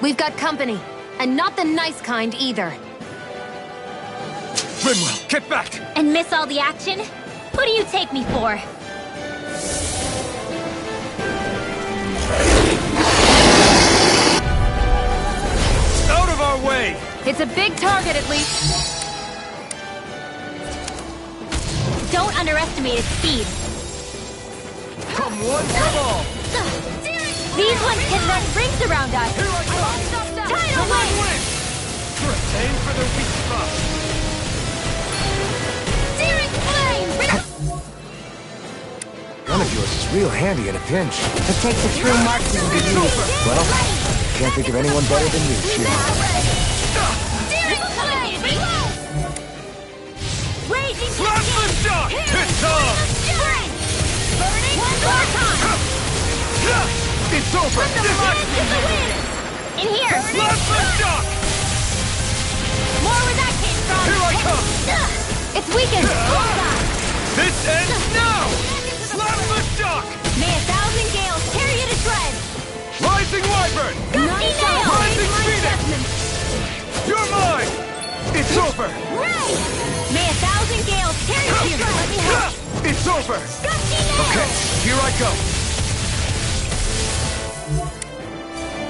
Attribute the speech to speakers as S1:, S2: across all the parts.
S1: We've got company, and not the nice kind either.
S2: Rinwell, get back!
S3: And miss all the action? Who do you take me for?
S2: Out of our way!
S1: It's a big target, at least.
S3: Don't underestimate its speed.
S2: Come one, come all!
S3: These ones can run rings around us.
S2: Here I come!
S3: Tidal wave!
S2: Aim for the weak spot!
S3: Searing flame!
S4: One of yours is real handy in a pinch.
S1: It takes a true marksman to use.
S4: Well, can't think of anyone better than you, Shield.
S3: Searing flame! Raging
S2: Plasma shock! It's on!
S3: Burning one more time!
S2: It's over!
S3: In here!
S2: Plasma shock!
S3: More where that came from!
S2: Here I come!
S1: It's weakened!
S2: This ends now! Plasma shock!
S3: May 1,000 gales tear you to shreds!
S2: Rising Wyvern!
S3: Gusty nail!
S2: Rising Phoenix! You're mine! It's over!
S3: Ray! May 1,000 gales tear you to shreds! Let me help!
S2: It's over!
S3: Gusty nail!
S2: Okay, here I go!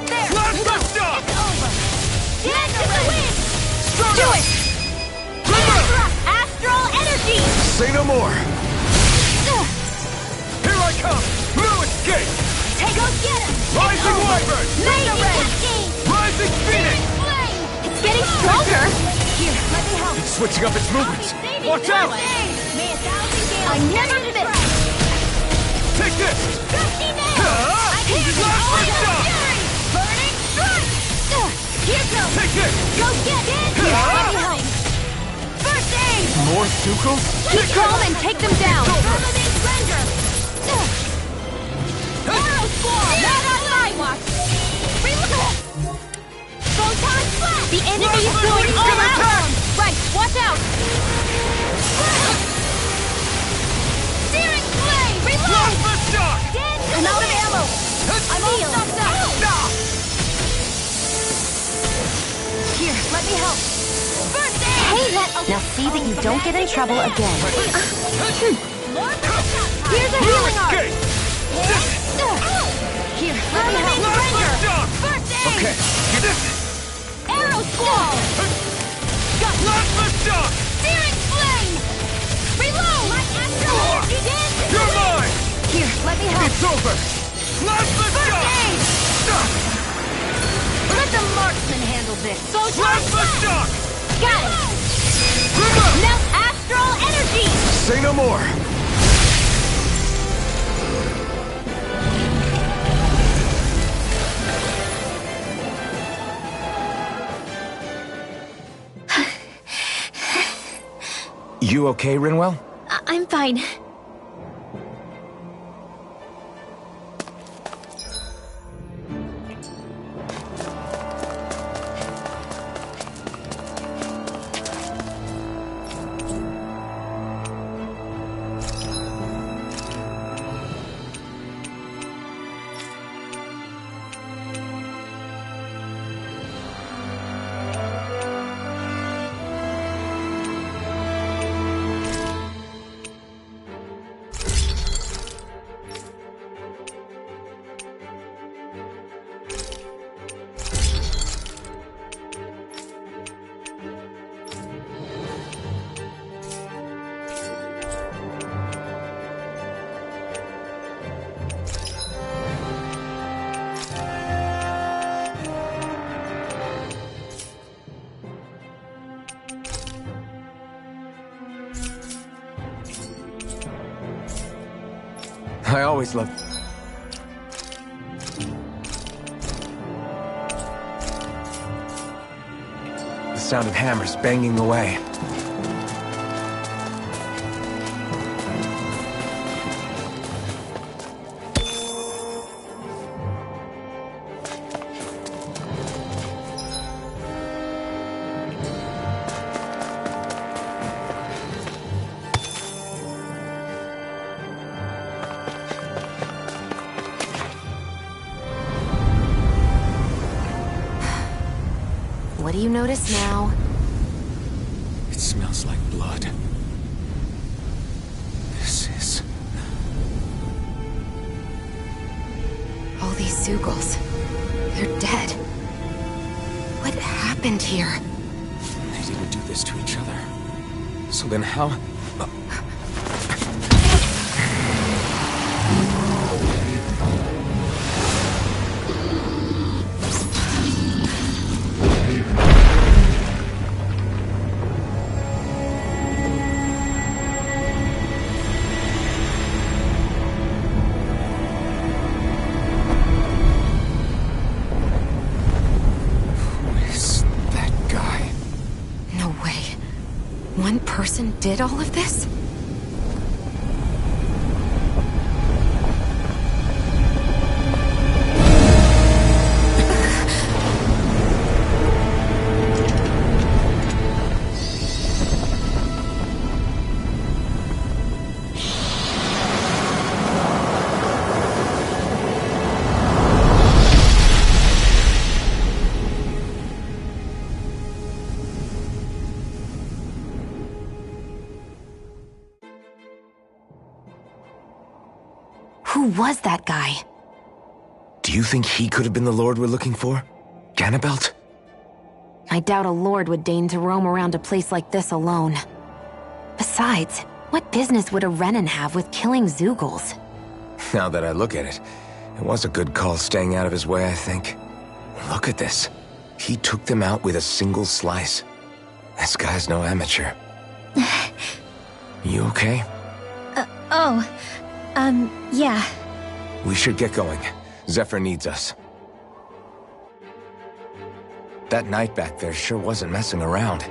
S3: There!
S2: Plasma shock!
S3: It's over! Dance in the wind!
S2: Start up!
S3: Astral energy!
S4: Say no more!
S2: Here I come! No escape!
S3: Take go get him!
S2: Rising Wyvern!
S3: Raging cascade!
S2: Rising Phoenix!
S3: Flame! It's getting stronger! Here, let me help!
S4: It's switching up its movements.
S2: Watch out!
S3: May 1,000 gales!
S1: I never miss!
S2: Take this!
S3: Gusty nail! I can do
S2: Plasma shock!
S3: Burning strike! Here goes!
S2: Take this!
S3: Go get it! Here, let me help! First aid!
S4: More Sukos?
S1: Keep calm and take them down!
S3: Permanent render! Arrow squall! Not on my watch! Reload! Photon flash! The enemy is going all
S2: gonna
S3: out!
S2: attack!
S1: Right, watch out!
S3: Searing flame! Reload!
S2: Plasma shock!
S1: I'm out of ammo!
S3: I'm all stopped up!
S1: Here, let me help!
S3: First aid!
S1: Hey, now see that you don't get in trouble again. Here's a healing art!
S2: Escape!
S1: Here, let me help!
S2: Plasma shock!
S3: First aid!
S4: Okay, get this.
S3: Arrow squall!
S2: Plasma shock!
S3: Searing flame! Reload! My astral energy dances!
S2: You're mine!
S1: Here, let me help!
S2: It's over! Plasma
S3: First
S2: shock!
S3: aid!
S1: Let the marksman handle this!
S2: Plasma shock!
S3: Got it!
S2: Reload!
S3: Now astral energy!
S4: Say no more. You okay, Rinwell?
S3: I'm fine.
S4: I always loved... the sound of hammers banging away.
S1: what do you notice now?
S4: It smells like blood. This is...
S1: All these Zeugles, they're dead. What happened here?
S4: They didn't do this to each other. So then how...
S1: One person did all of this? Who was that guy?
S4: Do you think he could have been the Lord we're looking for? Ganabelt?
S1: I doubt a lord would deign to roam around a place like this alone. Besides, what business would a Renan have with killing Zeugles?
S4: Now that I look at it, it was a good call staying out of his way, I think. Look at this. He took them out with a single slice. This guy's no amateur. You okay?
S3: Yeah.
S4: We should get going. Zephyr needs us. That knight back there sure wasn't messing around.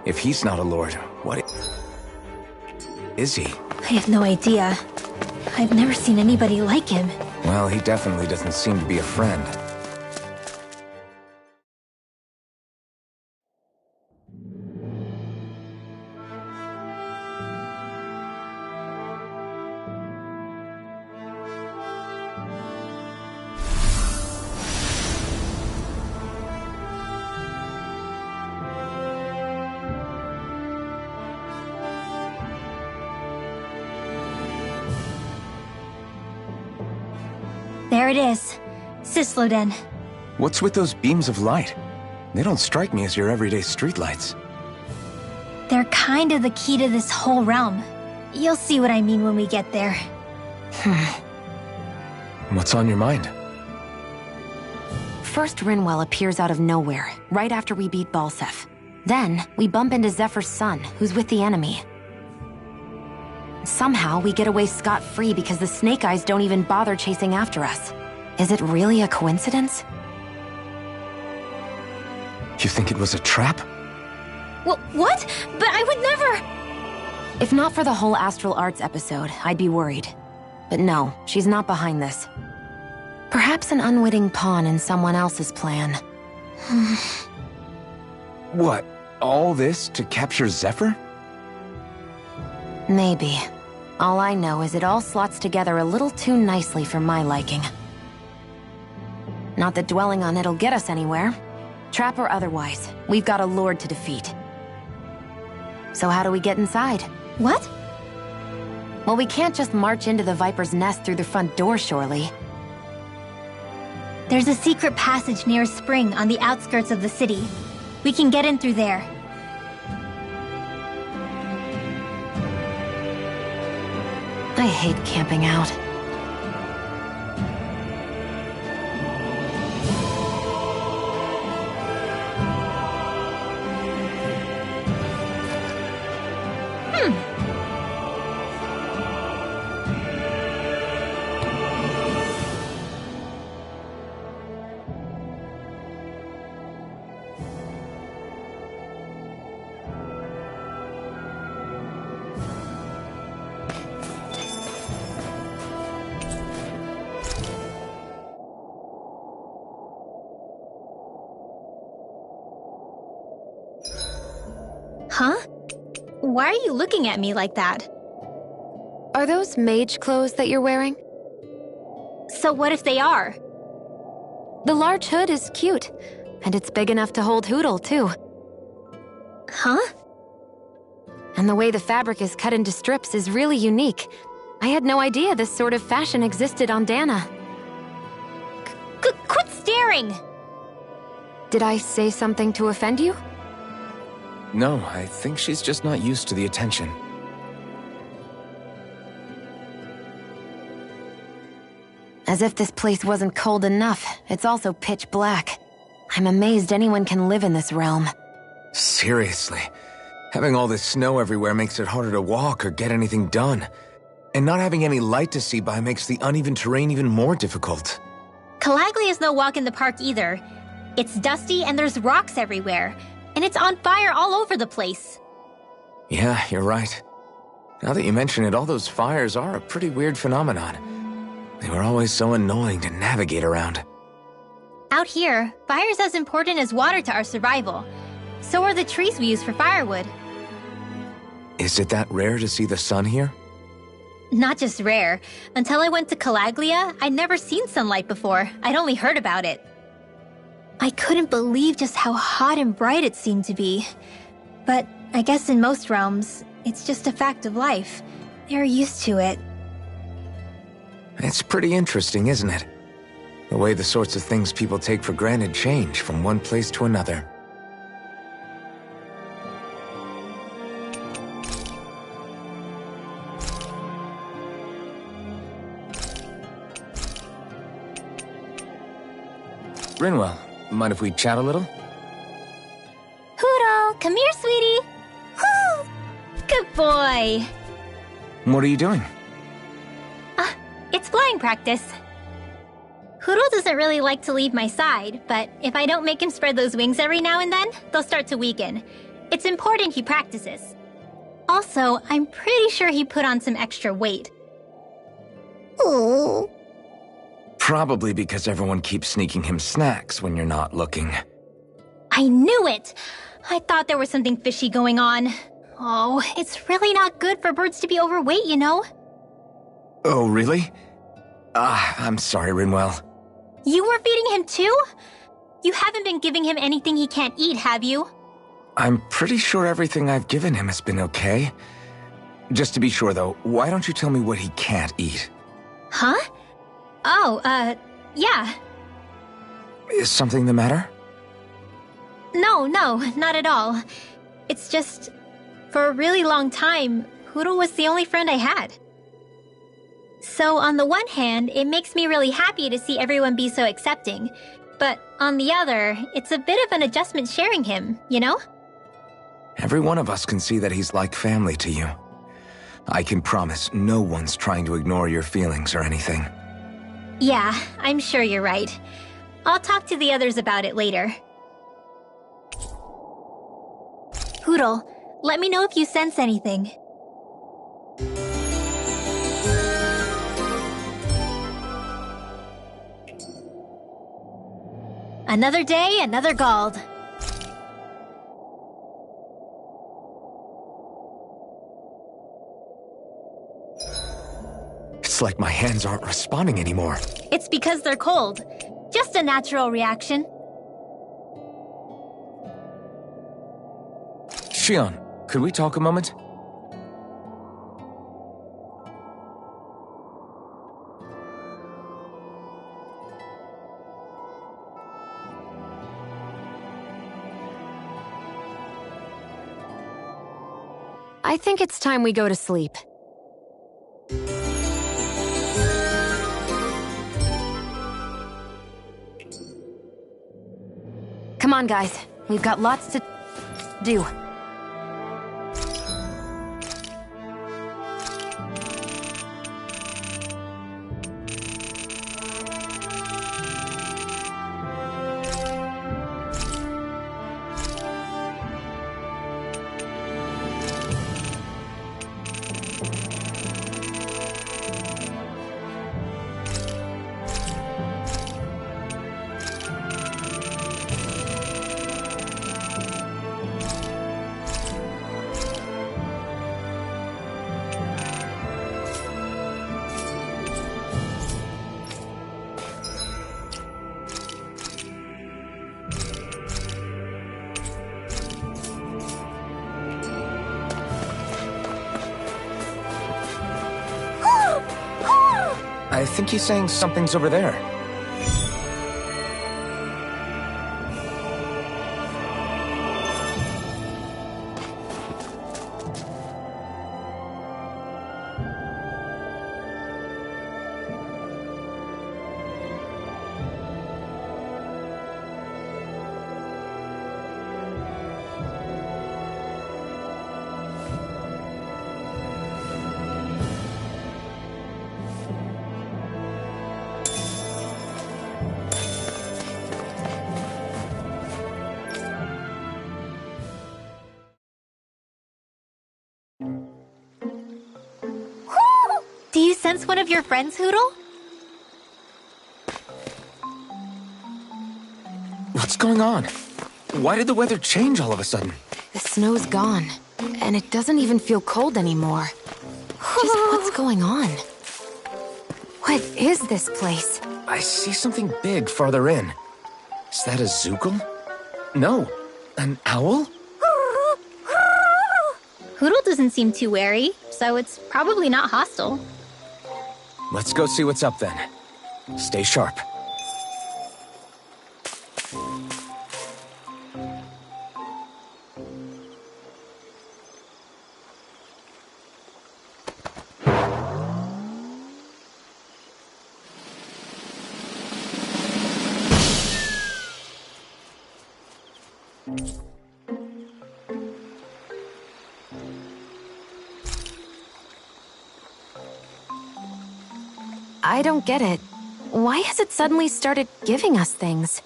S4: If he's not a lord, what is he?
S3: I have no idea. I've never seen anybody like him.
S4: Well, he definitely doesn't seem to be a friend.
S3: There it is. Sisloden.
S4: What's with those beams of light? They don't strike me as your everyday streetlights.
S3: They're kind of the key to this whole realm. You'll see what I mean when we get there.
S4: What's on your mind?
S1: First Rinwell appears out of nowhere, right after we beat Balseph. Then, we bump into Zephyr's son, who's with the enemy. Somehow, we get away scot-free because the Snake Eyes don't even bother chasing after us. Is it really a coincidence?
S4: You think it was a trap?
S3: What? But I would never...
S1: If not for the whole Astral Arts episode, I'd be worried. But no, she's not behind this. Perhaps an unwitting pawn in someone else's plan.
S4: What? All this to capture Zephyr?
S1: Maybe. All I know is it all slots together a little too nicely for my liking. Not that dwelling on it'll get us anywhere. Trap or otherwise, we've got a lord to defeat. So how do we get inside?
S3: What?
S1: Well, we can't just march into the Viper's nest through the front door, surely.
S3: There's a secret passage near a spring on the outskirts of the city. We can get in through there.
S1: I hate camping out.
S3: Huh? Why are you looking at me like that?
S1: Are those mage clothes that you're wearing?
S3: So what if they are?
S1: The large hood is cute, And it's big enough to hold Hootle, too.
S3: Huh?
S1: And the way the fabric is cut into strips is really unique. I had no idea this sort of fashion existed on Dana.
S3: Quit staring!
S1: Did I say something to offend you?
S4: No, I think she's just not used to the attention.
S1: As if this place wasn't cold enough, it's also pitch black. I'm amazed anyone can live in this realm.
S4: Seriously. Having all this snow everywhere makes it harder to walk or get anything done. And not having any light to see by makes the uneven terrain even more difficult.
S3: Calaglia is no walk in the park either. It's dusty and there's rocks everywhere. And it's on fire all over the place.
S4: Yeah, you're right. Now that you mention it, all those fires are a pretty weird phenomenon. They were always so annoying to navigate around.
S3: Out here, fire's as important as water to our survival. So are the trees we use for firewood.
S4: Is it that rare to see the sun here?
S3: Not just rare. Until I went to Calaglia, I'd never seen sunlight before. I'd only heard about it. I couldn't believe just how hot and bright it seemed to be. But I guess in most realms, it's just a fact of life. They're used to it.
S4: It's pretty interesting, isn't it? The way the sorts of things people take for granted change from one place to another. Rinwell, mind if we chat a little?
S3: Hootle, come here, sweetie. Woo! Good boy.
S4: What are you doing?
S3: It's flying practice. Hootle doesn't really like to leave my side, but if I don't make him spread those wings every now and then, they'll start to weaken. It's important he practices. Also, I'm pretty sure he put on some extra weight. Ooh.
S4: Probably because everyone keeps sneaking him snacks when you're not looking.
S3: I knew it! I thought there was something fishy going on. Oh, it's really not good for birds to be overweight, you know?
S4: Oh, really? I'm sorry, Rinwell.
S3: You were feeding him too? You haven't been giving him anything he can't eat, have you?
S4: I'm pretty sure everything I've given him has been okay. Just to be sure, though, why don't you tell me what he can't eat?
S3: Huh? Oh, yeah.
S4: Is something the matter?
S3: No, not at all. It's just, for a really long time, Hootle was the only friend I had. So on the one hand, it makes me really happy to see everyone be so accepting. But on the other, it's a bit of an adjustment sharing him, you know?
S4: Every one of us can see that he's like family to you. I can promise no one's trying to ignore your feelings or anything.
S3: Yeah, I'm sure you're right. I'll talk to the others about it later. Hootle, let me know if you sense anything. Another day, another Gald.
S4: It's like my hands aren't responding anymore.
S3: It's because they're cold. Just a natural reaction.
S4: Shion, could we talk a moment?
S1: I think it's time we go to sleep. Come on, guys. We've got lots to do.
S4: I think he's saying something's over there.
S3: Do you sense one of your friends, Hoodle?
S4: What's going on? Why did the weather change all of a sudden?
S1: The snow's gone, and it doesn't even feel cold anymore. Just what's going on? What is this place?
S4: I see something big farther in. Is that a Zookle? No, an owl?
S3: Hoodle doesn't seem too wary, so it's probably not hostile.
S4: Let's go see what's up then. Stay sharp.
S1: I don't get it. Why has it suddenly started giving us things?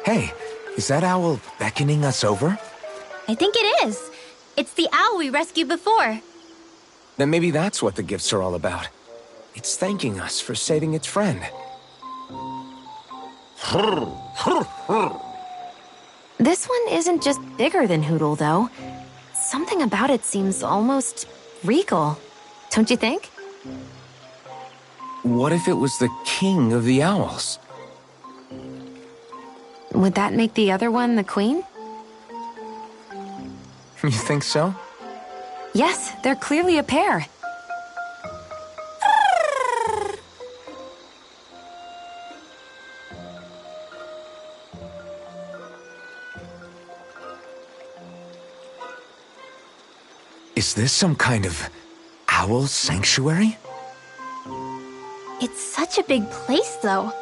S4: Hey, is that owl beckoning us over?
S3: I think it is. It's the owl we rescued before.
S4: Then maybe that's what the gifts are all about. It's thanking us for saving its friend.
S1: This one isn't just bigger than Hoodle, though. Something about it seems almost regal. Don't you think?
S4: What if it was the king of the owls?
S1: Would that make the other one the queen?
S4: You think so?
S1: Yes, they're clearly a pair.
S4: Is this some kind of owl sanctuary?
S3: It's such a big place, though.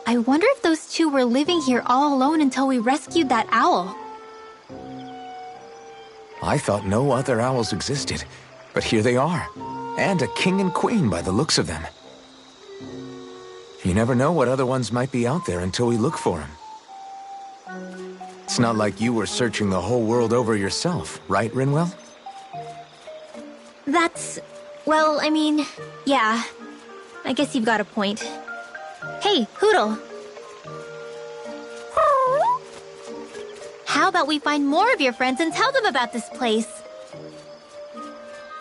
S3: I wonder if those two were living here all alone until we rescued that owl.
S4: I thought no other owls existed, but here they are. And a king and queen by the looks of them. You never know what other ones might be out there until we look for them. It's not like you were searching the whole world over yourself, right, Rinwell?
S3: Well, I mean, yeah. I guess you've got a point. Hey, Hoodle. How about we find more of your friends and tell them about this place?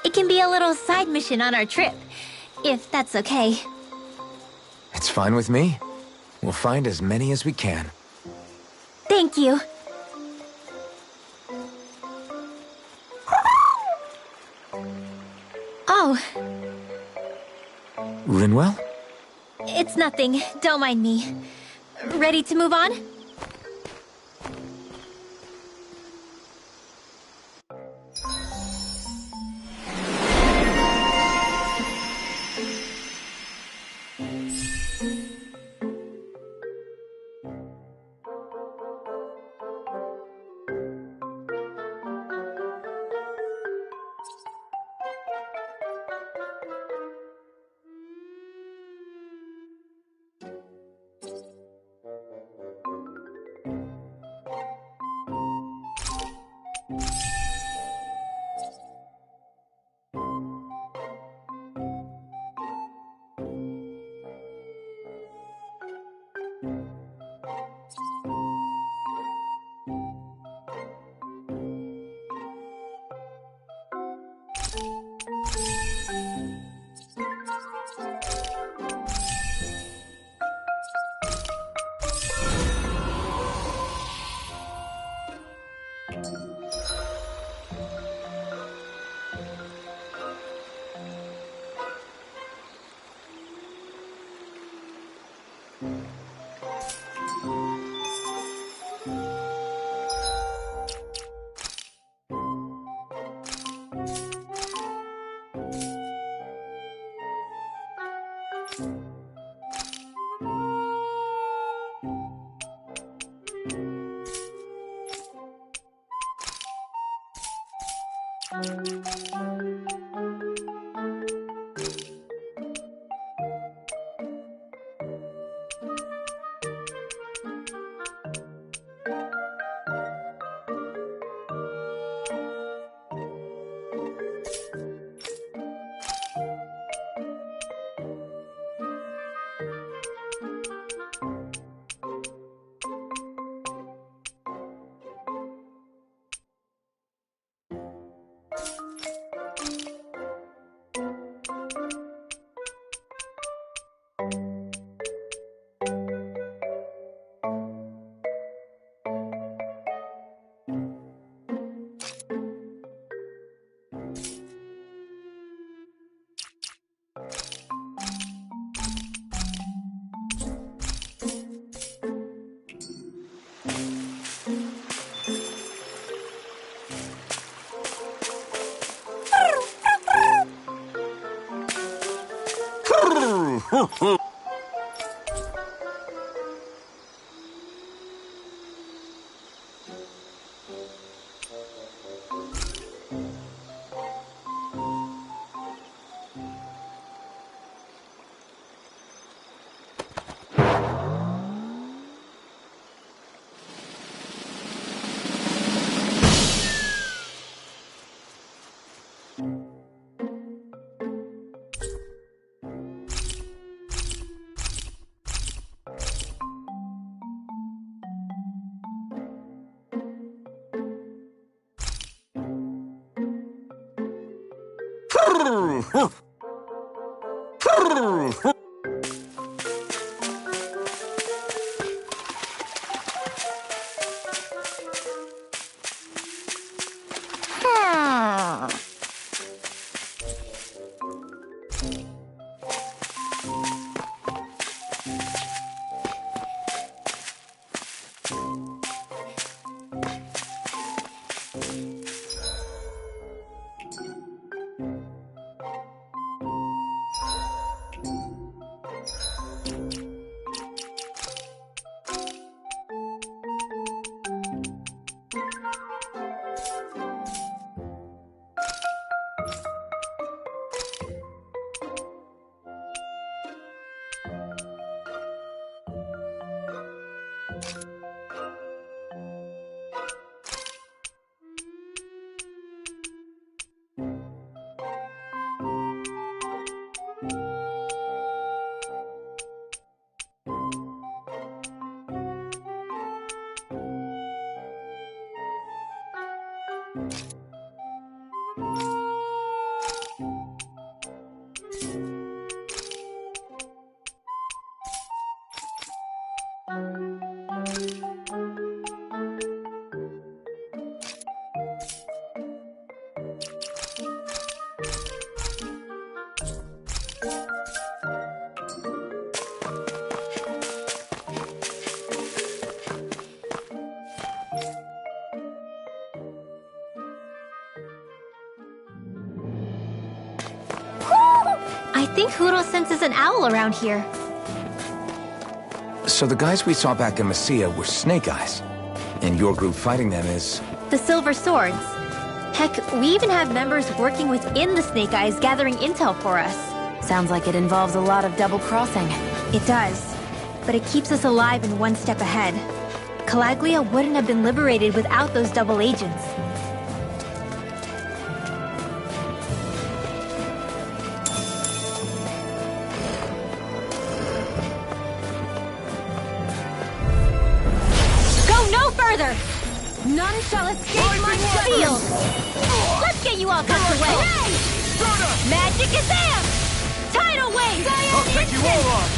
S3: It can be a little side mission on our trip, if that's okay.
S4: It's fine with me. We'll find as many as we can.
S3: Thank you. Oh,
S4: Rinwell?
S3: it's nothing. Don't mind me. Ready to move on? I think Huro senses an owl around here.
S4: So the guys we saw back in Messia were Snake Eyes, and your group fighting them is...
S3: The Silver Swords. Heck, we even have members working within the Snake Eyes gathering intel for us.
S1: Sounds like it involves a lot of double-crossing.
S3: It does. But it keeps us alive and one step ahead. Calaglia wouldn't have been liberated without those double agents.
S1: None shall escape my
S2: Rising
S3: Field! Let's get you all tucked away! Magic Kazam! Tidal Wave!
S2: I'll take you all on!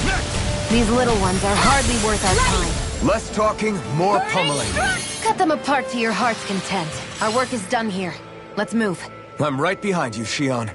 S2: Next!
S1: These little ones are hardly worth our time.
S4: Less talking, more pummeling.
S1: Cut them apart to your heart's content. Our work is done here. Let's move.
S4: I'm right behind you, Shion.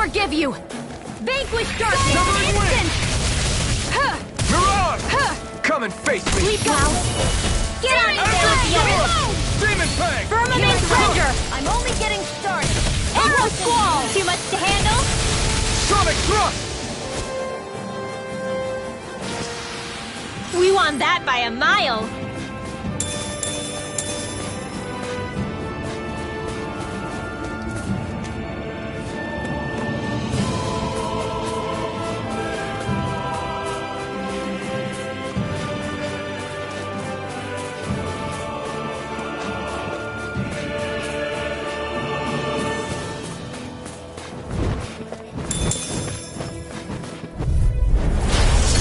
S1: forgive you! Vanquish darkness!
S2: Severing wind!
S1: Huh.
S2: Mirage!
S1: Huh.
S4: Come and face me!
S1: We go!
S3: Get on it, Celestia!
S2: Demon Fang!
S1: Firmament Render! I'm only getting started! Arrow Squall!
S3: Too much to handle?
S2: Sonic Thrust!
S3: We won that by a mile!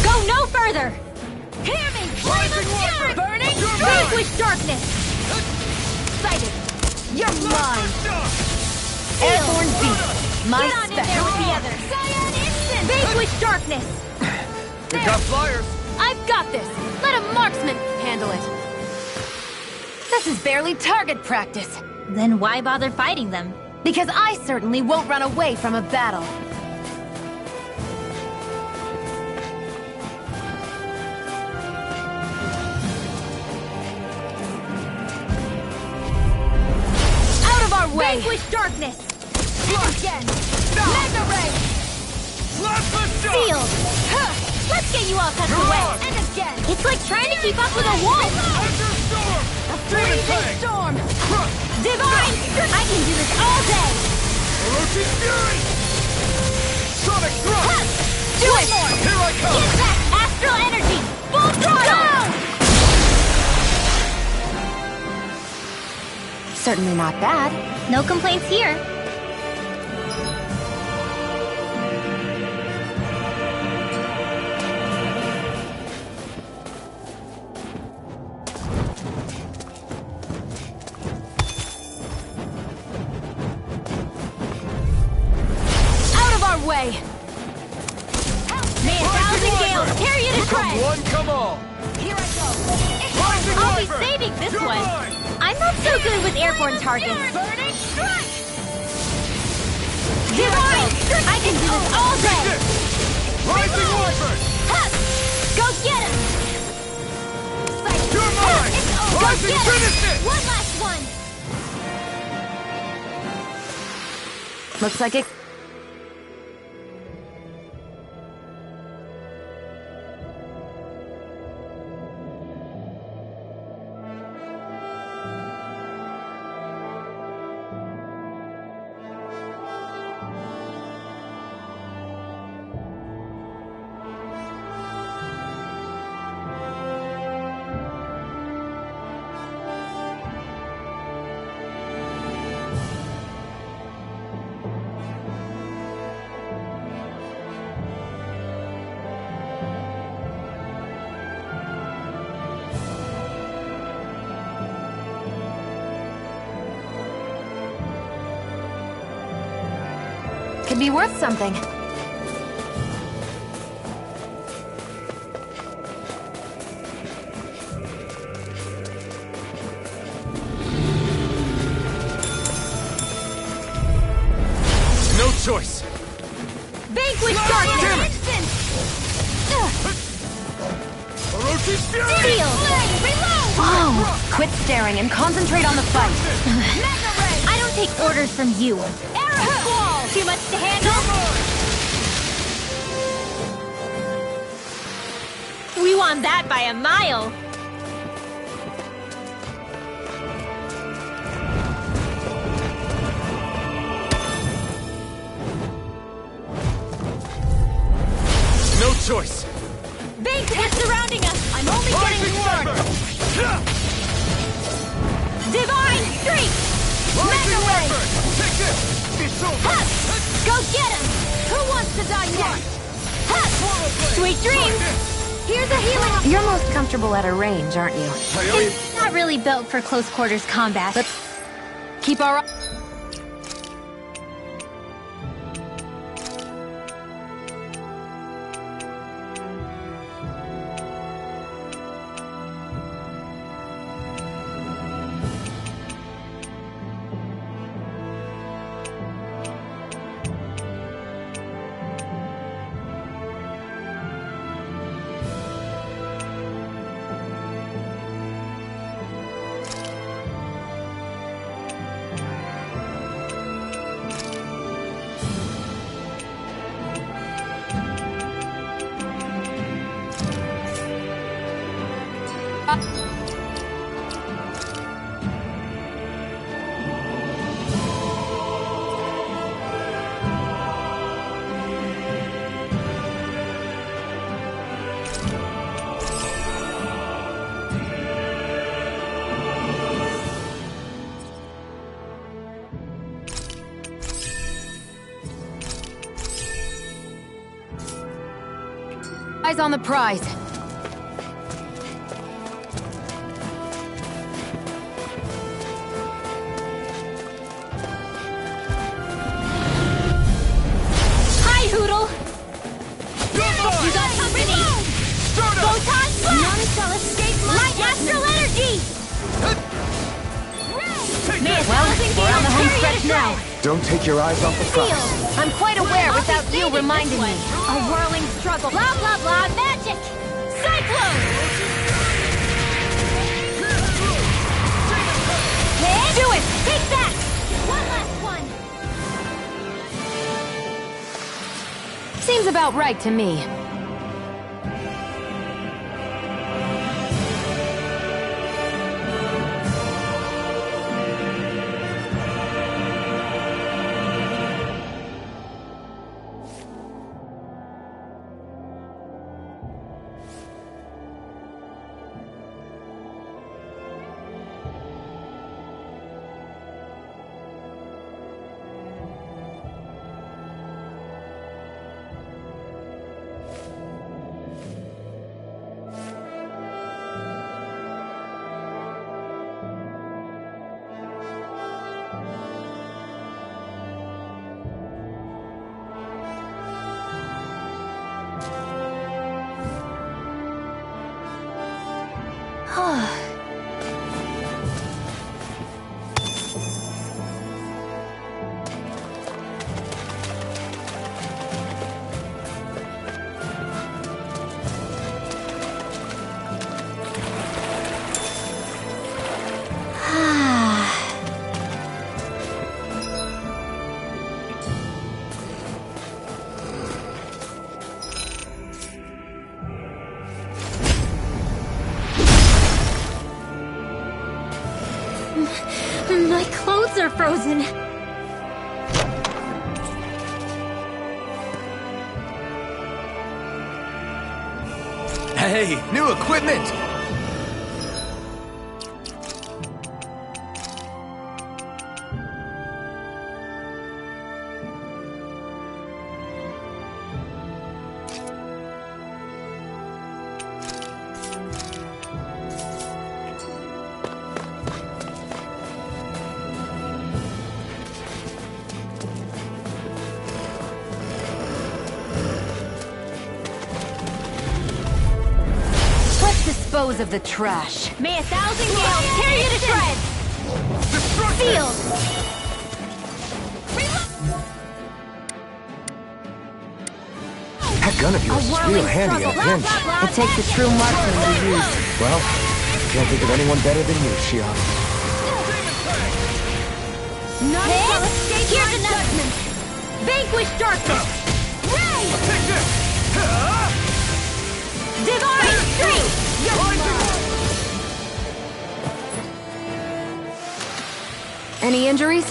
S3: Go no further!
S1: Hear me!
S2: Rising Warper!
S1: Burning
S2: You're
S1: Strike!
S3: Vanquish darkness!
S1: Sighted! You're mine!
S2: Blast!
S1: Airborne Beast! My
S3: Get on in there with the others!
S1: Cyan Instant!
S3: Vanquish darkness!
S2: We got flyers!
S1: I've got this! Let a marksman handle it! This is barely target practice!
S3: Then why bother fighting them?
S1: Because I certainly won't run away from a battle! Out of our way!
S3: Vanquish darkness!
S1: Again! Mega Ray!
S2: Plasma Shock!
S3: Sealed! Let's get you all tucked away!
S1: And again!
S3: It's like trying to keep up with a wolf!
S2: Thunderstorm! Demon
S1: Freezing
S2: Fang!
S1: Storm!
S2: Crush!
S3: Divine! I can do this all day!
S2: Orochi's Fury! Sonic Thrust!
S3: Do it!
S2: Here I come!
S3: Get back! Astral energy! Full throttle!
S1: Certainly not bad.
S3: No complaints here.
S1: Out of our way!
S3: May a thousand gales tear you to
S2: Come
S3: shreds!
S2: one, come all!
S1: Here I go!
S2: Rising
S3: I'll be
S2: Wyvern!
S3: saving this
S2: You're
S3: one!
S2: mine!
S3: I'm not so good with airborne targets!
S1: Burning Strike!
S3: Divine! I can do this all day!
S2: Rising Wyvern!
S3: Go get him!
S2: You're mine!
S3: Go
S2: Rising
S3: get him!
S2: Finish it!
S3: One last one!
S1: Looks like it. Could be worth something.
S2: No choice!
S3: Vanquish
S2: Damn
S3: darkness!
S2: it! Orochi's Fury!
S3: Seal!
S1: Whoa! Quit staring and concentrate on the fight.
S3: I don't take orders from you. Arrow Squall! Too much to handle? We won that by a mile!
S2: No choice!
S3: Vanquish surrounding us! I'm only
S2: Rising
S3: getting started!
S2: Wyvern!
S3: Divine Streak!
S2: Rising
S3: Mega Ray!
S2: Wyvern! Take this! It's over!
S3: Go get him! Who wants to die next? Sweet dreams! Here's a healing...
S1: You're most comfortable at a range, aren't you?
S3: It's not really built for close quarters combat.
S1: Let's keep our... Eyes on the prize.
S3: Hi, Hoodle! You got company! Photon Blast! None shall escape my Light Astral Energy!
S1: Well, we're on the home stretch now.
S4: Don't take your eyes off the prize.
S1: I'm quite aware without you reminding me.
S3: A whirling struggle. Blah, blah, blah. Magic! Cyclone! Do it! Take that! One last one!
S1: Seems about right to me.
S3: My clothes are frozen.
S4: Hey, new equipment!
S1: Dispose of the trash.
S3: May 1,000 gales tear you to shreds! Sealed!
S4: That gun of yours is real handy in a pinch.
S1: It takes a true marksman to use.
S4: Well, can't think of anyone better than you, Shion.
S3: None shall escape your judgment! Vanquish darkness! Ray!
S2: Take this!
S3: Divine strength!
S1: Any injuries?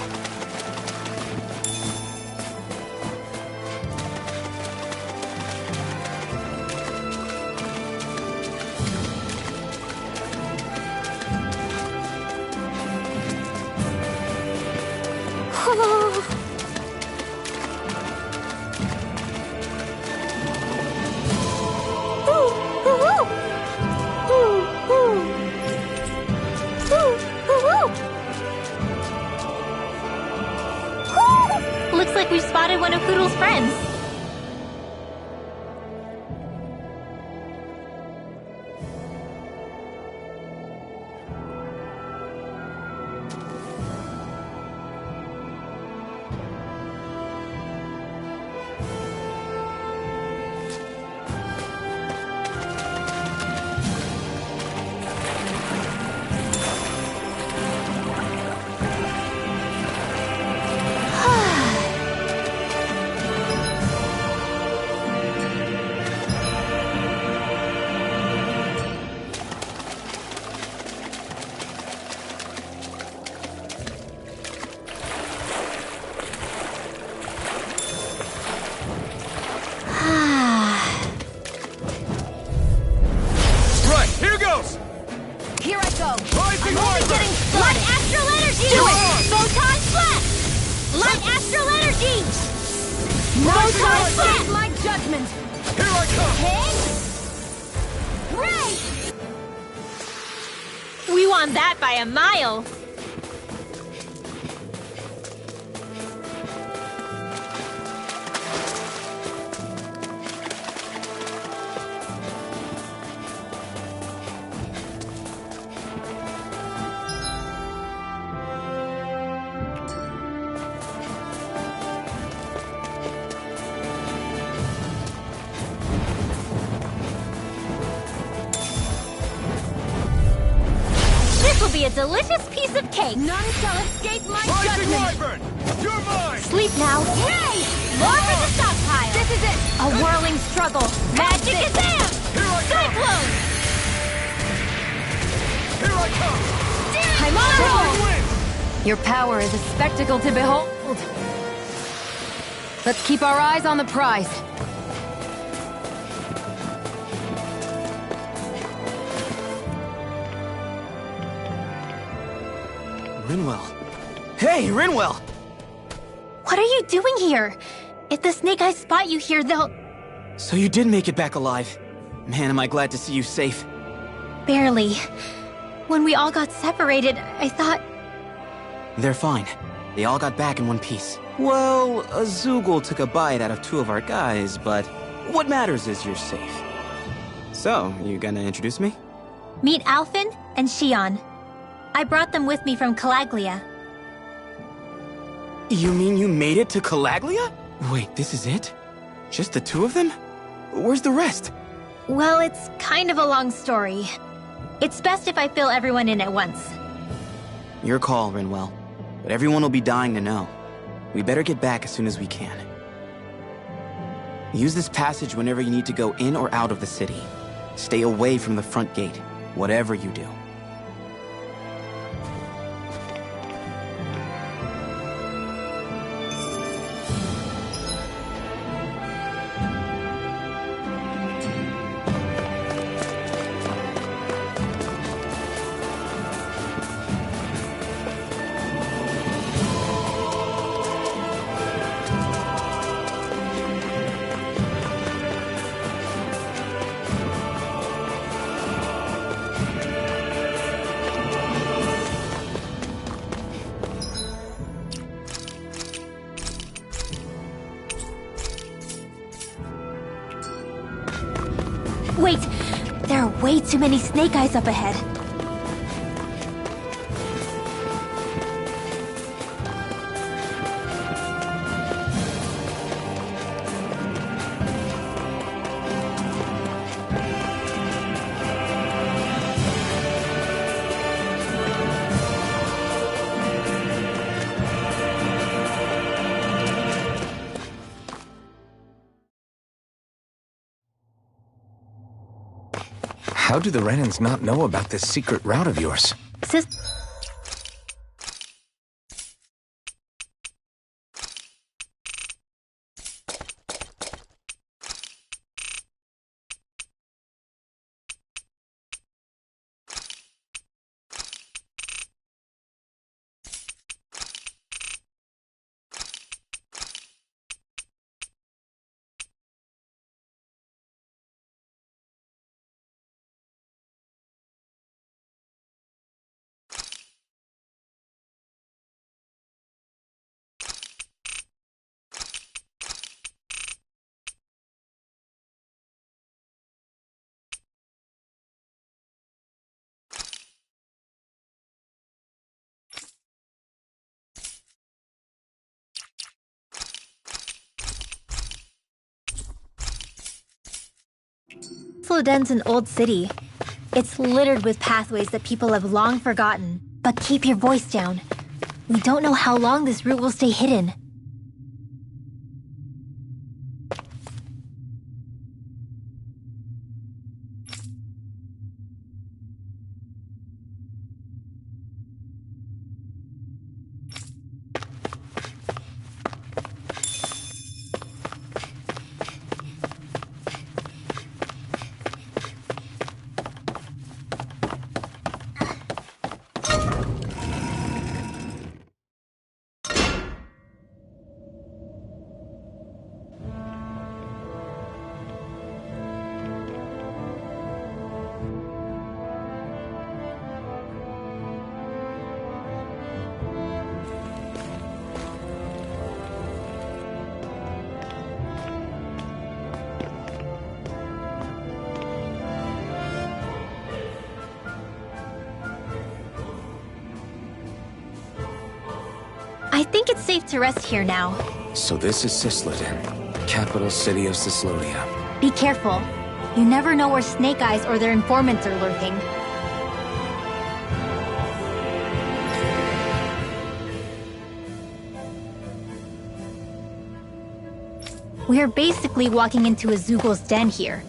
S3: Looks like we've spotted one of Poodle's friends.
S1: No time to my judgment!
S2: Here I come!
S3: Hit! Ray! We won that by a mile! This will be a delicious piece of cake! None shall escape my
S2: Rising
S3: judgment!
S2: Wyvern! You're mine!
S3: Sleep now! Hey! More for the stockpile! This is it! A whirling struggle! Magic Kazam!
S2: Here I come!
S3: Cyclone!
S2: Here I come!
S3: I'm on a roll!
S2: Win!
S1: Your power is a spectacle to behold. Let's keep our eyes on the prize.
S5: Rinwell. Hey, Rinwell!
S3: What are you doing here? If the Snake Eyes spot you here, they'll...
S5: So you did make it back alive. Man, am I glad to see you safe.
S3: Barely. When we all got separated, I thought...
S5: They're fine. They all got back in one piece. Well, a Zoogle took a bite out of 2 of our guys, but what matters is you're safe. So, you gonna introduce me?
S3: Meet Alphen and Shion. I brought them with me from Calaglia.
S5: You mean you made it to Calaglia? Wait, this is it? Just the 2 of them? Where's the rest?
S3: Well, it's kind of a long story. It's best if I fill everyone in at once.
S5: Your call, Rinwell. But everyone will be dying to know. We better get back as soon as we can. Use this passage whenever you need to go in or out of the city. Stay away from the front gate, whatever you do.
S3: Wait! There are way too many Snake Eyes up ahead.
S4: How do the Renans not know about this secret route of yours?
S3: Floden's an old city. It's littered with pathways that people have long forgotten. But keep your voice down. We don't know how long this route will stay hidden. think it's safe to rest here now.
S4: So this is Cisloden, capital city of Cislodia.
S3: Be careful. You never know where Snake Eyes or their informants are lurking. We are basically walking into a Zoogl's den here.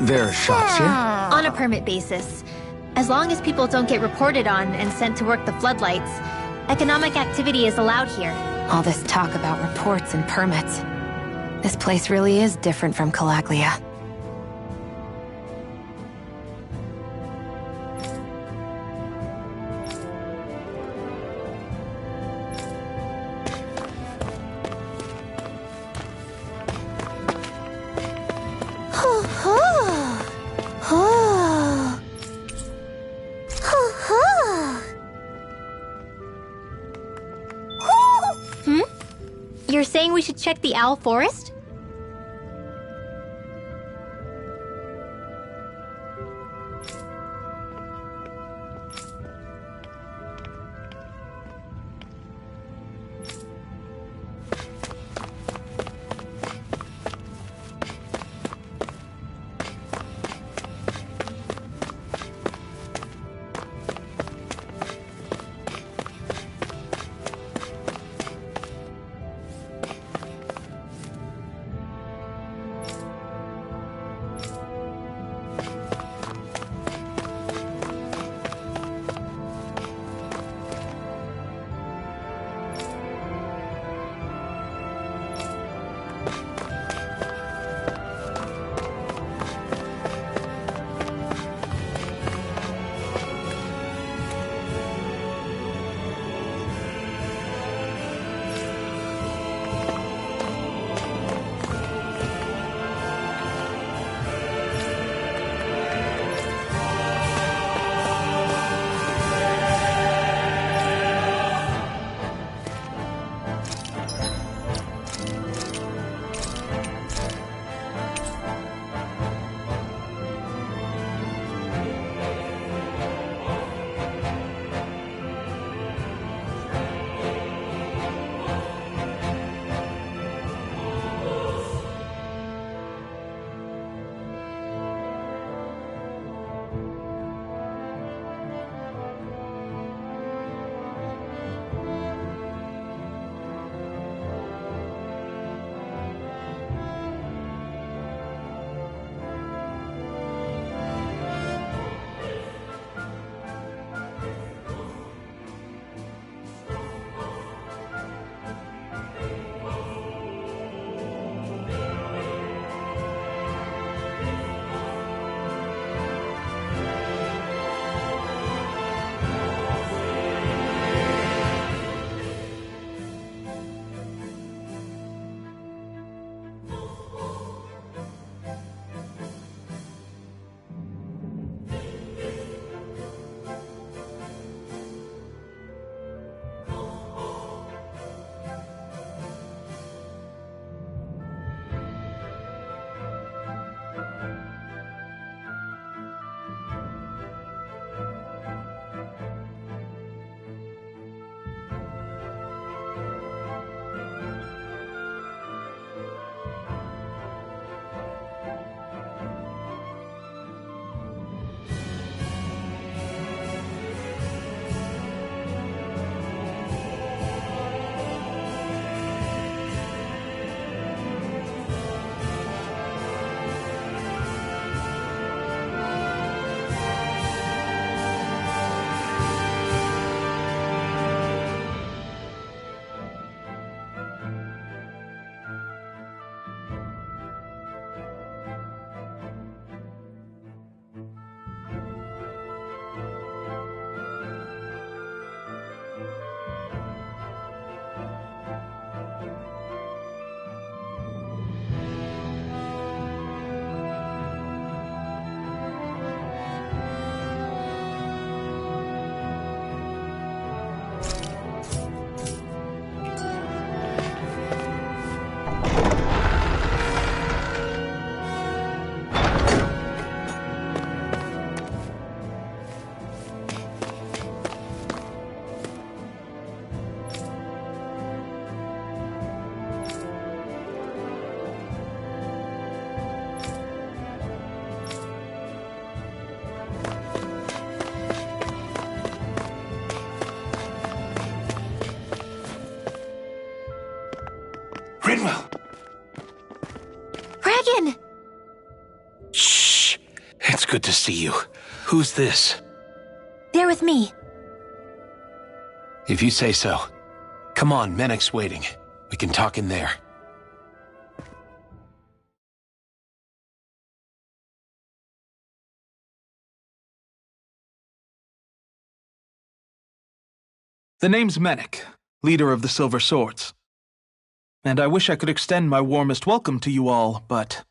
S4: There are shops here?
S3: On a permit basis. As long as people don't get reported on and sent to work the floodlights, economic activity is allowed here.
S1: All this talk about reports and permits. This place really is different from Calaglia.
S3: You're saying we should check the Owl Forest?
S2: good to see you. Who's this?
S3: They're with me.
S2: If you say so. Come on, Menek's waiting. We can talk in there.
S6: The name's Menek, leader of the Silver Swords. And I wish I could extend my warmest welcome to you all, but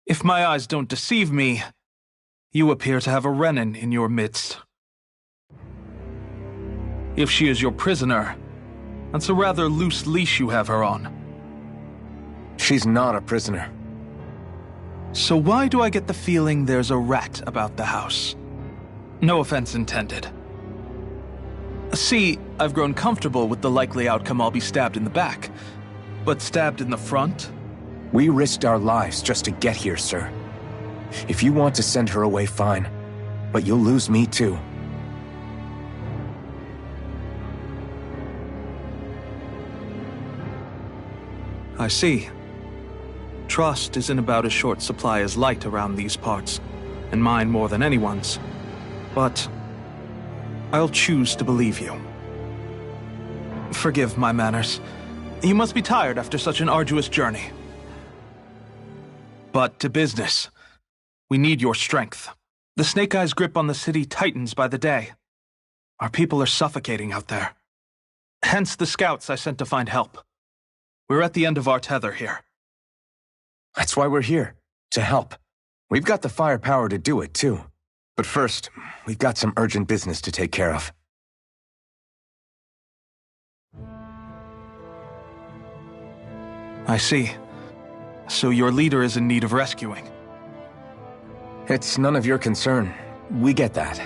S6: if my eyes don't deceive me, you appear to have a Renin in your midst. If she is your prisoner, that's a rather loose leash you have her on.
S4: She's not a prisoner.
S6: So why do I get the feeling there's a rat about the house? No offense intended. See, I've grown comfortable with the likely outcome I'll be stabbed in the back, but stabbed in the front?
S4: We risked our lives just to get here, sir. If you want to send her away, fine. But you'll lose me too.
S6: I see. Trust isn't about as short supply as light around these parts, and mine more than anyone's. But I'll choose to believe you. Forgive my manners. You must be tired after such an arduous journey. But to business. We need your strength. The Snake Eyes' grip on the city tightens by the day. Our people are suffocating out there. Hence the scouts I sent to find help. We're at the end of our tether here.
S4: That's why we're here, to help. We've got the firepower to do it, too. But first, we've got some urgent business to take care of.
S6: I see. So your leader is in need of rescuing.
S4: It's none of your concern. We get that.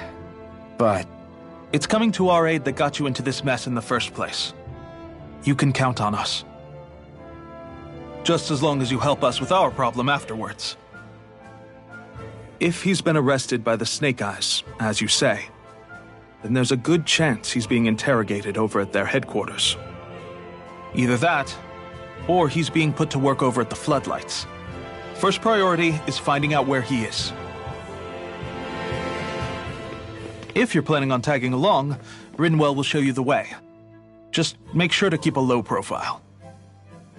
S4: But
S6: it's coming to our aid that got you into this mess in the first place. You can count on us. Just as long as you help us with our problem afterwards. If he's been arrested by the Snake Eyes, as you say, then there's a good chance he's being interrogated over at their headquarters. Either that, or he's being put to work over at the Floodlights. First priority is finding out where he is. If you're planning on tagging along, Rinwell will show you the way. Just make sure to keep a low profile.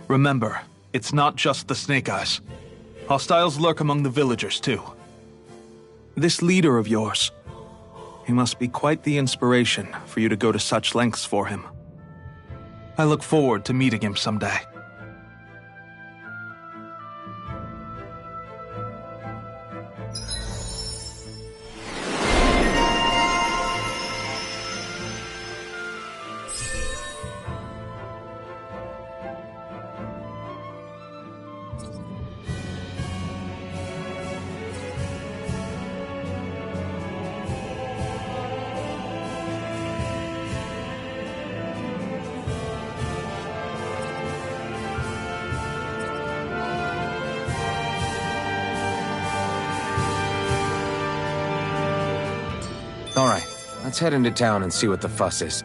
S6: Remember, it's not just the Snake Eyes. Hostiles lurk among the villagers, too. This leader of yours, he must be quite the inspiration for you to go to such lengths for him. I look forward to meeting him someday.
S4: all right, let's head into town and see what the fuss is.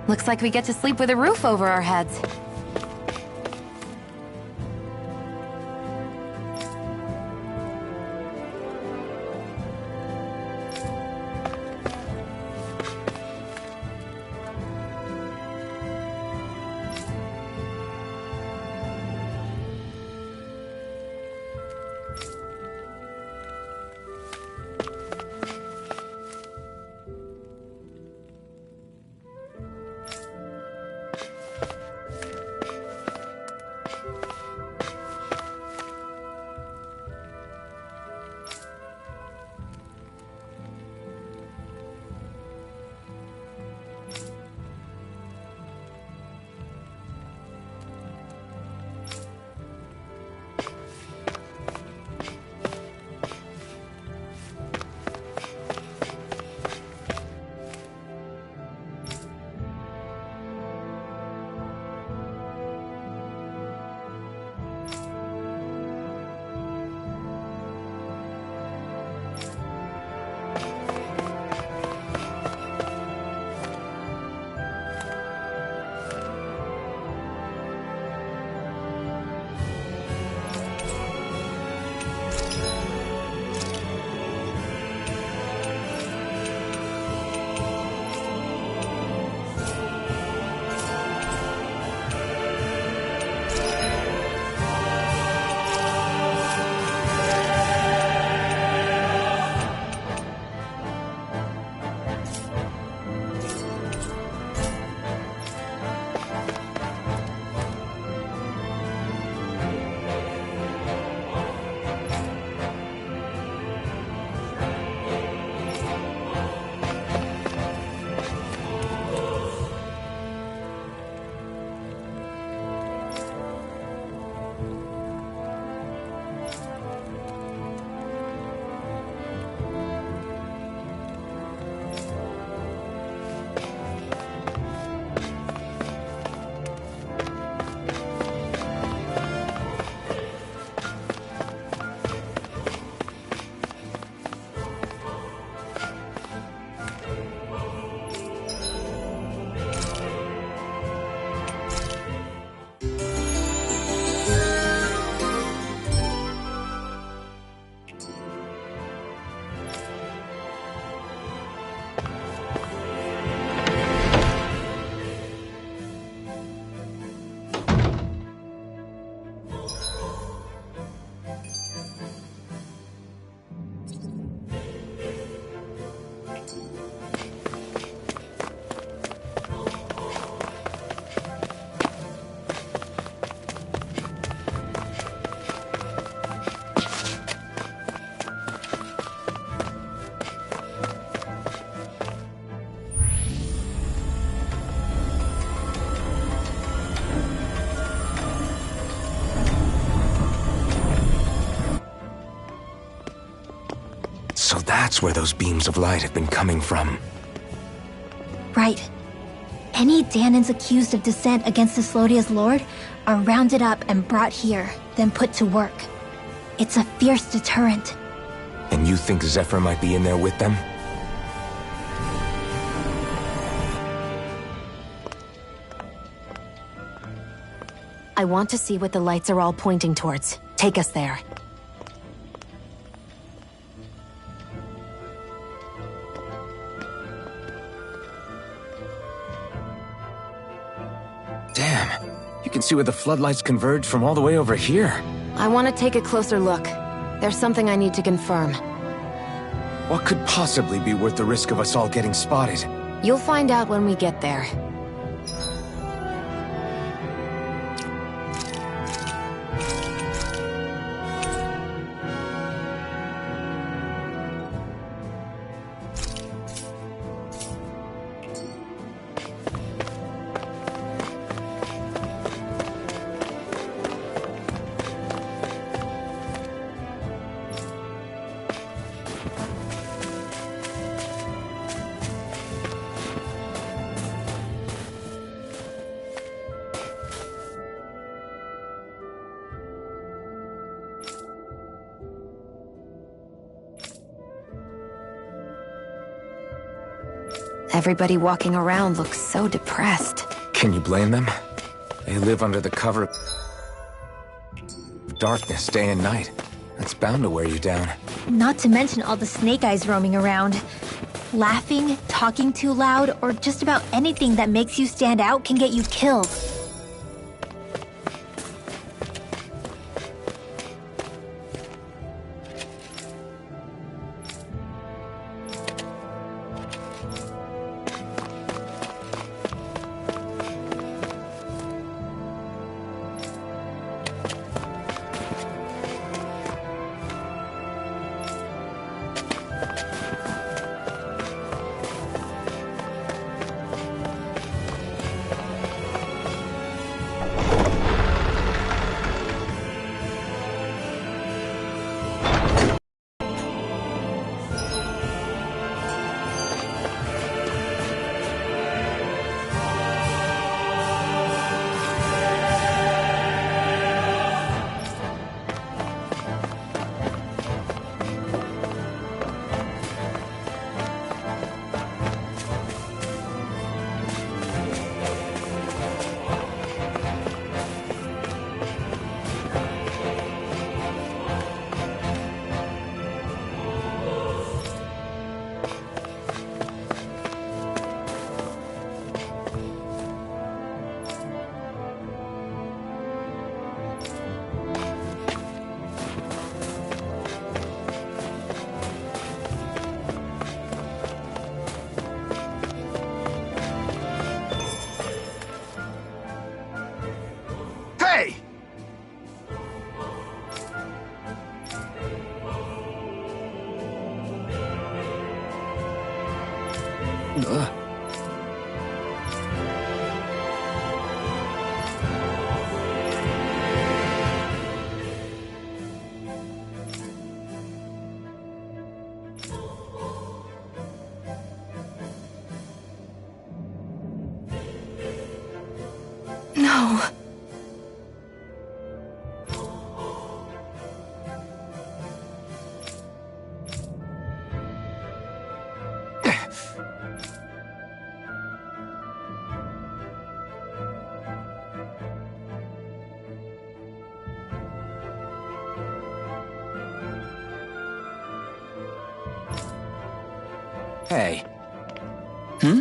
S1: Looks like we get to sleep with a roof over our heads.
S4: That's where those beams of light have been coming from.
S3: Right. Any Danans accused of dissent against Islodia's lord are rounded up and brought here, then put to work. It's a fierce deterrent.
S4: And you think Zephyr might be in there with them?
S1: I want to see what the lights are all pointing towards. Take us there.
S4: Damn, you can see where the floodlights converge from all the way over here.
S1: I want to take a closer look. There's something I need to confirm.
S4: What could possibly be worth the risk of us all getting spotted?
S1: You'll find out when we get there. Everybody walking around looks so depressed.
S4: Can you blame them? They live under the cover of darkness day and night. That's bound to wear you down.
S3: Not to mention all the snake eyes roaming around. Laughing, talking too loud, or just about anything that makes you stand out can get you killed.
S2: Hey!
S1: No.
S4: Hey.
S5: Hmm?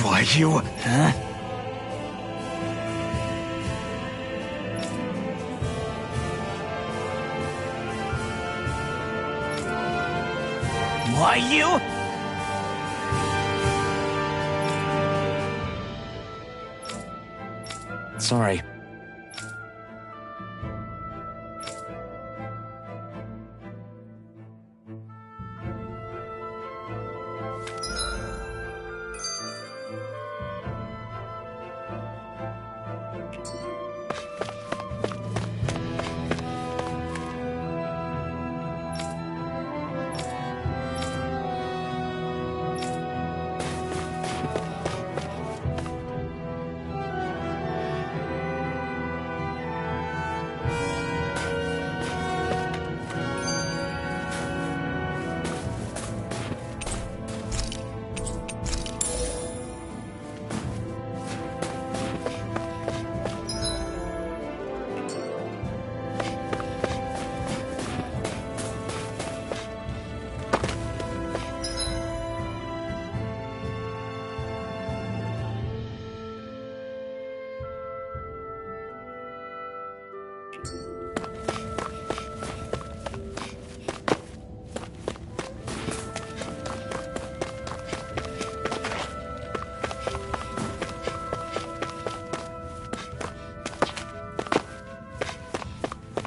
S2: Why you...
S5: Huh?
S2: Why you...
S4: Sorry.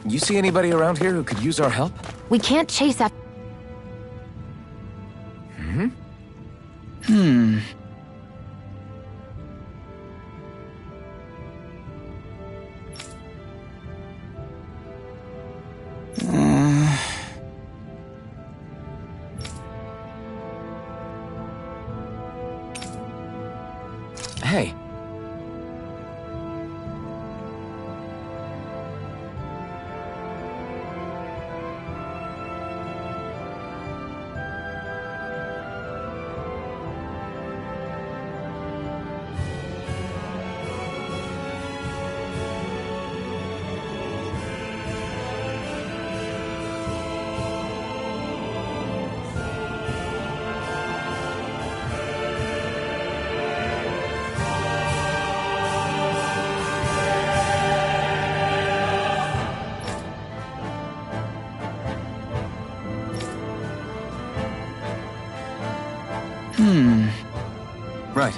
S4: You see anybody around here who could use our help?
S1: We can't chase after.
S4: Hey. Right.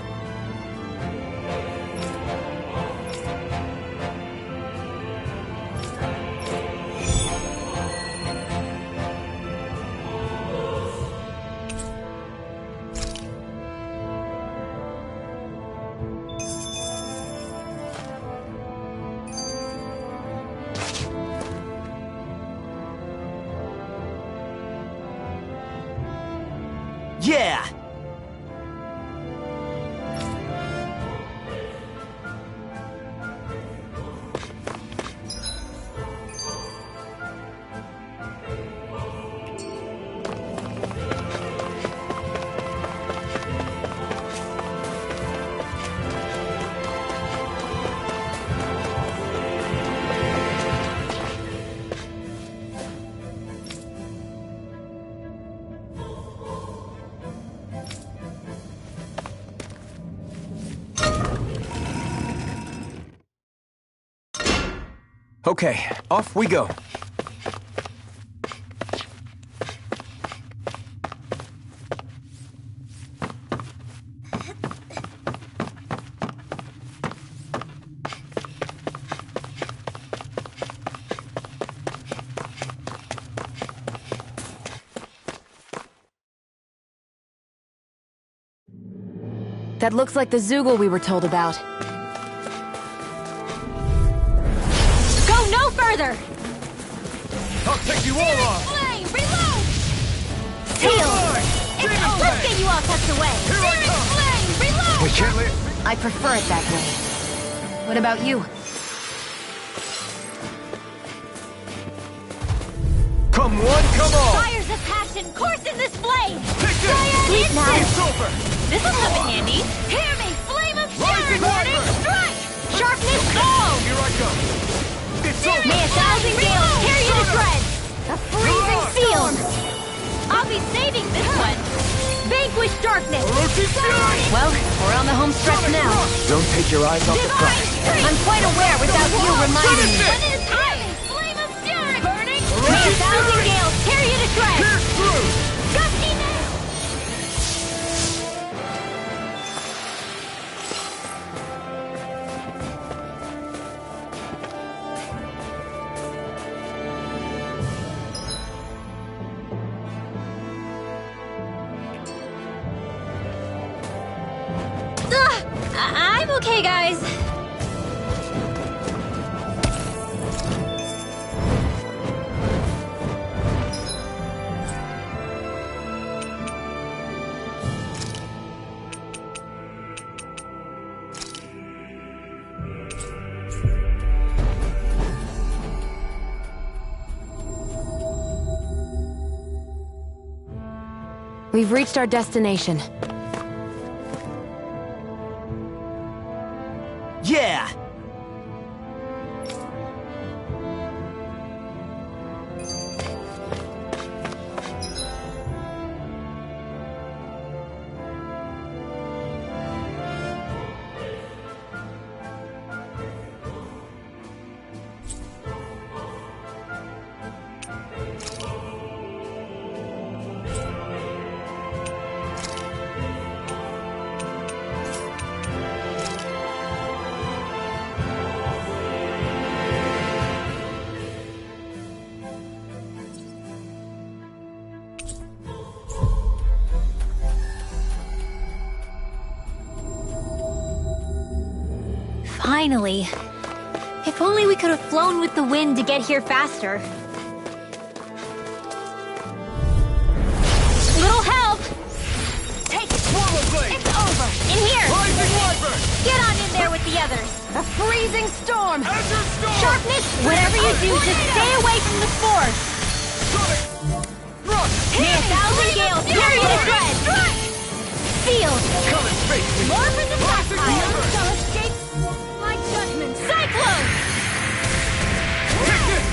S2: Yeah!
S4: Okay, off we go.
S1: That looks like the Zoogle we were told about.
S3: Go no further!
S2: I'll take you all on!
S3: Flame, reload! Tail! Let's get you all tucked away!
S2: Here I come!
S3: Flame, reload!
S4: We can't let...
S1: I prefer it that way. What about you?
S2: Come one, come all!
S3: Fires of passion course in this blade!
S2: Take this!
S3: Sweet now!
S2: It's over!
S3: This'll come in handy! Hear me! Flame of
S2: Rising
S3: fury!
S2: Warrior!
S3: Strike! Sharpness go!
S2: Here I come! It's over!
S3: May a thousand gales tear you to
S2: Shut up!
S3: shreds! A freezing
S2: on!
S3: field! I'll be saving this one! Vanquish darkness!
S2: Orochi Fury!
S1: Well, we're on the home stretch now.
S4: Don't take your eyes off the prize.
S1: I'm quite aware without you reminding me.
S3: One at a time! Flame of fury! Burning! May a
S2: Orochi
S3: thousand
S2: Fury!
S3: gales tear you to shreds!
S2: Pierce through!
S3: Gusty nail! I'm okay, guys.
S1: We've reached our destination.
S2: Yeah!
S3: Finally. If only we could have flown with the wind to get here faster. Little help! Take it!
S2: Swallow blade!
S3: It's over! In here!
S2: Rising wyvern!
S3: Get on in there with the others!
S1: A freezing storm!
S2: Azure storm!
S3: Sharpness, whatever you do, just stay away from the spores!
S2: Sonic! Thrust!
S3: May 1,000 gales tear you to shreds! Sealed!
S2: Come and face me!
S3: More for the
S2: Rising
S3: stockpile!
S2: wyvern!
S3: Shall escape my judgment! Cyclone!
S2: Take this!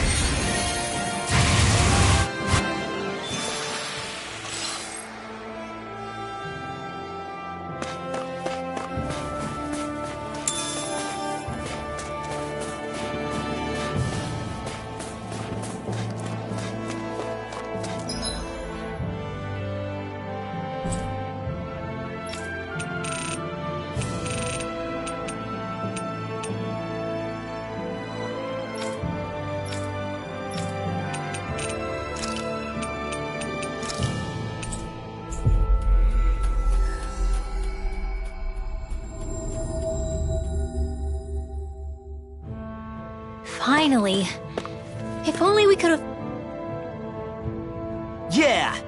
S3: Finally. If only we could have...
S5: Yeah!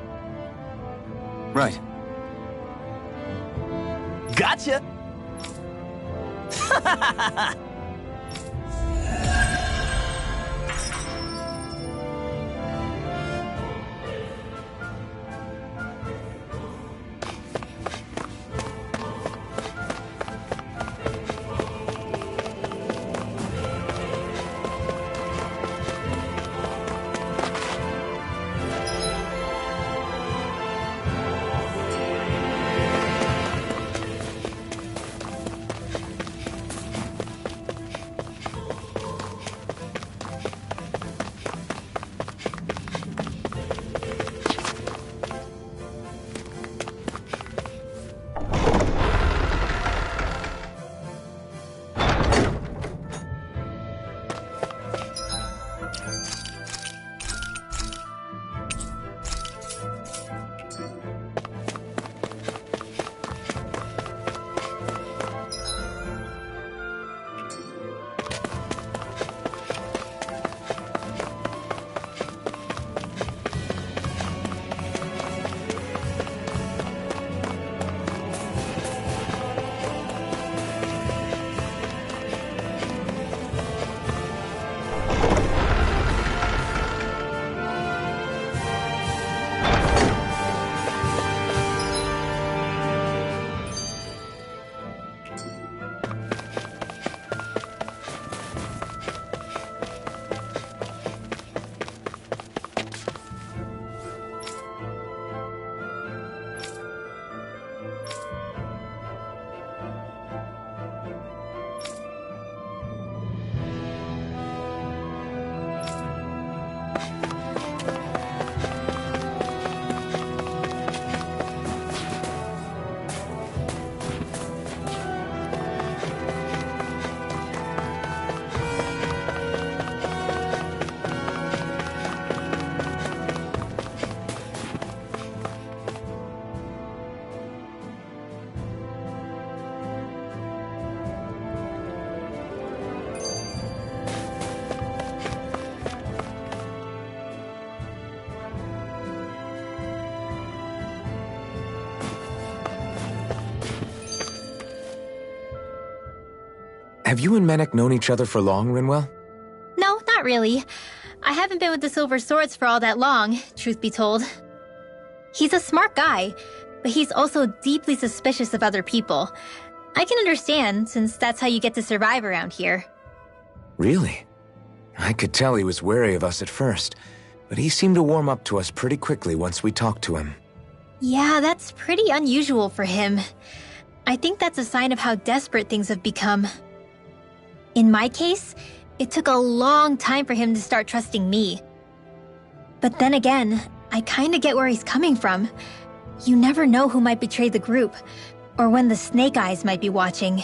S4: Right.
S5: Gotcha!
S4: Have you and Menek known each other for long, Rinwell?
S3: No, not really. I haven't been with the Silver Swords for all that long, truth be told. He's a smart guy, but he's also deeply suspicious of other people. I can understand, since that's how you get to survive around here.
S4: Really? I could tell he was wary of us at first, but he seemed to warm up to us pretty quickly once we talked to him.
S3: Yeah, that's pretty unusual for him. I think that's a sign of how desperate things have become. In my case, it took a long time for him to start trusting me. But then again, I kinda get where he's coming from. You never know who might betray the group, or when the Snake Eyes might be watching.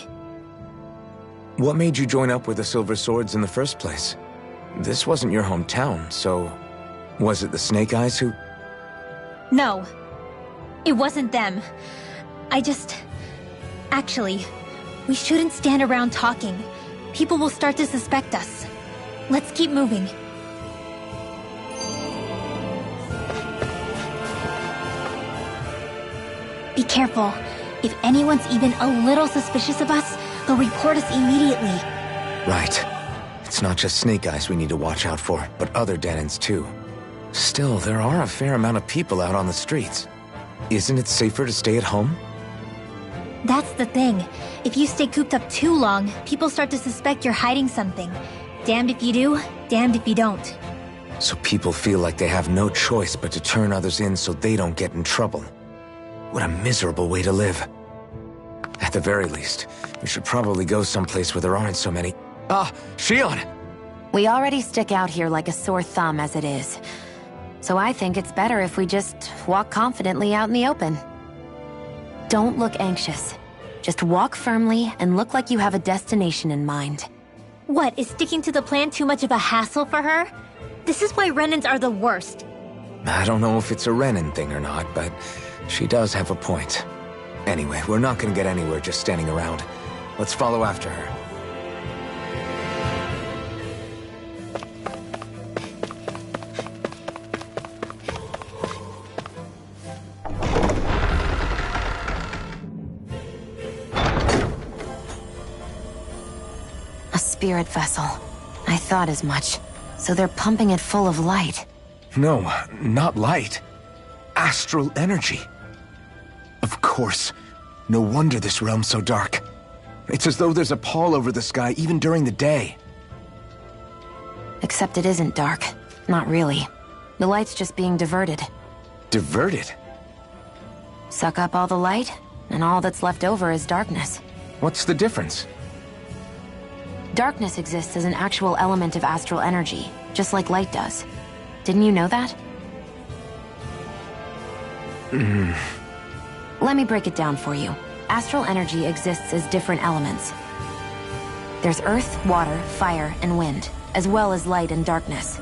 S4: What made you join up with the Silver Swords in the first place? This wasn't your hometown, so... was it the Snake Eyes who...
S3: No, it wasn't them. Actually, we shouldn't stand around talking. people will start to suspect us. Let's keep moving. Be careful. If anyone's even a little suspicious of us, they'll report us immediately.
S4: Right. It's not just Snake Eyes we need to watch out for, but other Denons too. Still, there are a fair amount of people out on the streets. Isn't it safer to stay at home?
S3: That's the thing. If you stay cooped up too long, people start to suspect you're hiding something. Damned if you do, damned if you don't.
S4: So people feel like they have no choice but to turn others in so they don't get in trouble. What a miserable way to live. At the very least, we should probably go someplace where there aren't so many... Ah, Shion!
S1: We already stick out here like a sore thumb as it is. So I think it's better if we just walk confidently out in the open. Don't look anxious. Just walk firmly and look like you have a destination in mind.
S3: What, is sticking to the plan too much of a hassle for her? This is why Renans are the worst.
S4: I don't know if it's a Renin thing or not, but she does have a point. Anyway, we're not gonna get anywhere just standing around. Let's follow after her.
S1: A spirit vessel. I thought as much. So they're pumping it full of light.
S4: No, not light. Astral energy. Of course. No wonder this realm's so dark. It's as though there's a pall over the sky even during the day.
S1: Except it isn't dark. Not really. The light's just being diverted.
S4: Diverted?
S1: Suck up all the light, and all that's left over is darkness.
S4: What's the difference?
S1: Darkness exists as an actual element of astral energy, just like light does. Didn't you know that? Let me break it down for you. Astral energy exists as different elements. There's earth, water, fire, and wind, as well as light and darkness.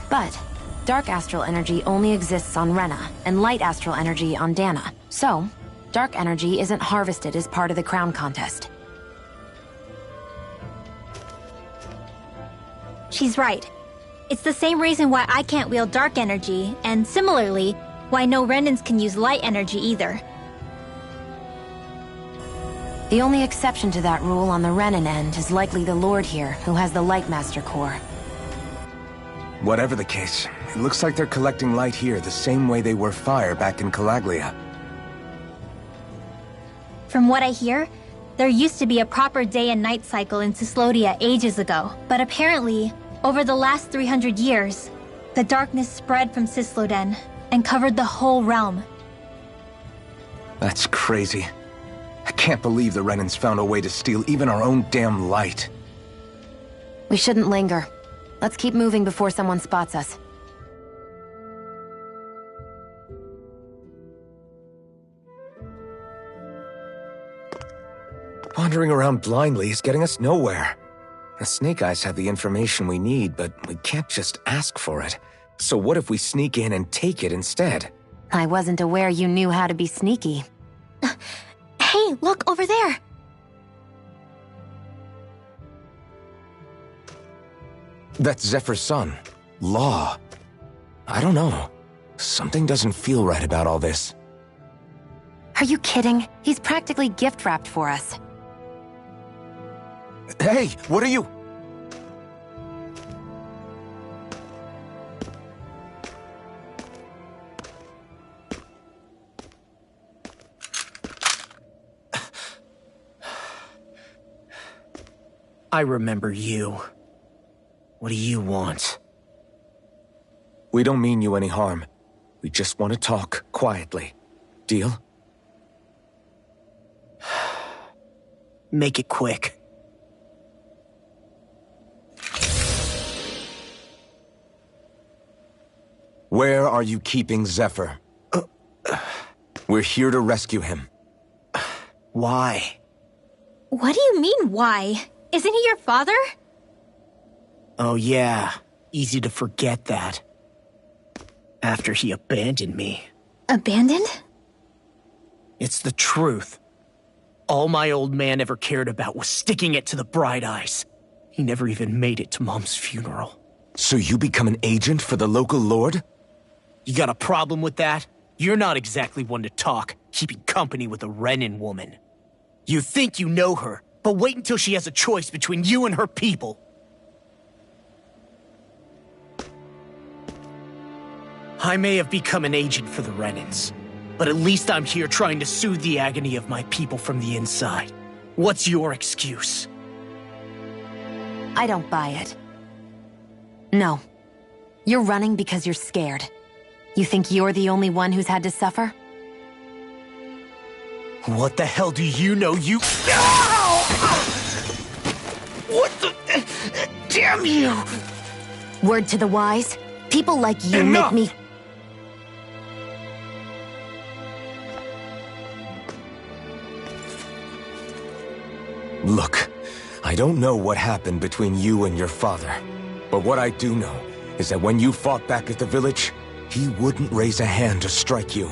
S1: But dark astral energy only exists on Rena, and light astral energy on Dana. So, dark energy isn't harvested as part of the crown contest.
S3: She's right. It's the same reason why I can't wield dark energy, and similarly, why no Renans can use light energy either.
S1: The only exception to that rule on the Renan end is likely the Lord here, who has the Lightmaster core.
S4: Whatever the case, it looks like they're collecting light here the same way they were fire back in Calaglia.
S3: From what I hear, there used to be a proper day and night cycle in Cyslodia ages ago, but apparently, over the last 300 years, the darkness spread from Cysloden and covered the whole realm.
S4: That's crazy. I can't believe the Renans found a way to steal even our own damn light.
S1: We shouldn't linger. Let's keep moving before someone spots us.
S4: Wandering around blindly is getting us nowhere. The Snake Eyes have the information we need, but we can't just ask for it. So what if we sneak in and take it instead?
S1: I wasn't aware you knew how to be sneaky.
S3: Hey, look over there!
S4: That's Zephyr's son, Law. I don't know. Something doesn't feel right about all this.
S1: Are you kidding? He's practically gift-wrapped for us.
S4: Hey, what are you?
S7: I remember you. What do you want?
S4: We don't mean you any harm. We just want to talk quietly. Deal?
S7: Make it quick.
S4: Where are you keeping Zephyr? We're here to rescue him.
S7: Why?
S3: What do you mean, why? Isn't he your father?
S7: Oh yeah, easy to forget that. After he abandoned me.
S3: Abandoned?
S7: It's the truth. All my old man ever cared about was sticking it to the Bright Eyes. He never even made it to Mom's funeral.
S4: So you become an agent for the local lord?
S7: You got a problem with that? You're not exactly one to talk, keeping company with a Renin woman. You think you know her, but wait until she has a choice between you and her people. I may have become an agent for the Renins, but at least I'm here trying to soothe the agony of my people from the inside. What's your excuse?
S1: I don't buy it. No. You're running because you're scared. You think you're the only one who's had to suffer?
S7: What the hell do you know, you— What the— Damn you!
S1: Word to the wise, people like you
S7: Enough!
S1: make me—
S4: Look, I don't know what happened between you and your father, but what I do know is that when you fought back at the village, he wouldn't raise a hand to strike you.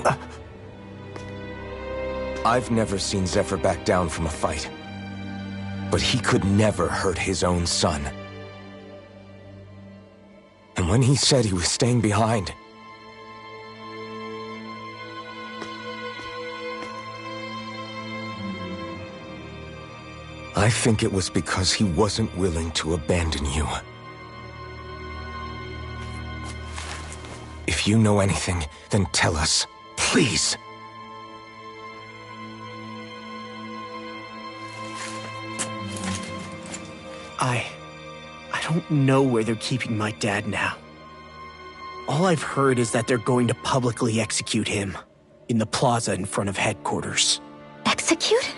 S4: I've never seen Zephyr back down from a fight, but he could never hurt his own son. And when he said he was staying behind, I think it was because he wasn't willing to abandon you. If you know anything, then tell us, please.
S7: I don't know where they're keeping my dad now. All I've heard is that they're going to publicly execute him in the plaza in front of headquarters.
S3: Execute?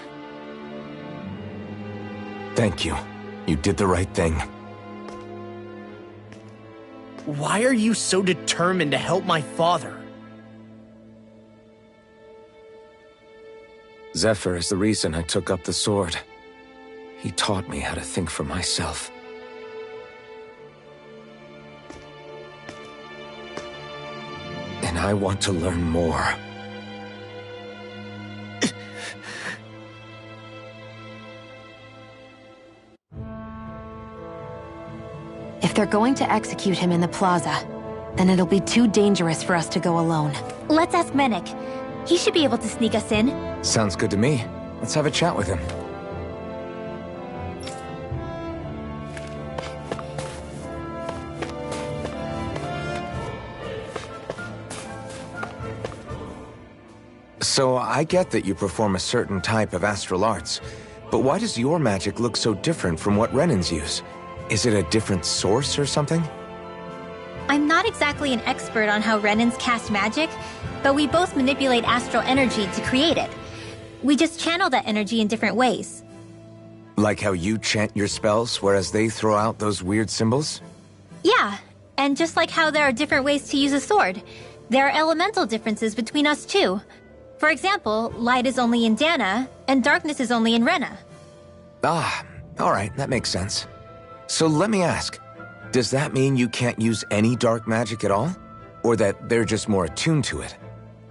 S4: Thank you. You did the right thing.
S7: Why are you so determined to help my father?
S4: Zephyr is the reason I took up the sword. He taught me how to think for myself. And I want to learn more.
S1: If they're going to execute him in the plaza, then it'll be too dangerous for us to go alone.
S3: Let's ask Menik. He should be able to sneak us in.
S4: Sounds good to me. Let's have a chat with him. So I get that you perform a certain type of astral arts, but why does your magic look so different from what Renins use? Is it a different source or something?
S3: I'm not exactly an expert on how Renins cast magic, but we both manipulate astral energy to create it. We just channel that energy in different ways.
S4: Like how you chant your spells, whereas they throw out those weird symbols?
S3: Yeah, and just like how there are different ways to use a sword, there are elemental differences between us too. For example, light is only in Dana, and darkness is only in Rena.
S4: Ah, alright, that makes sense. So let me ask, does that mean you can't use any dark magic at all? Or that they're just more attuned to it?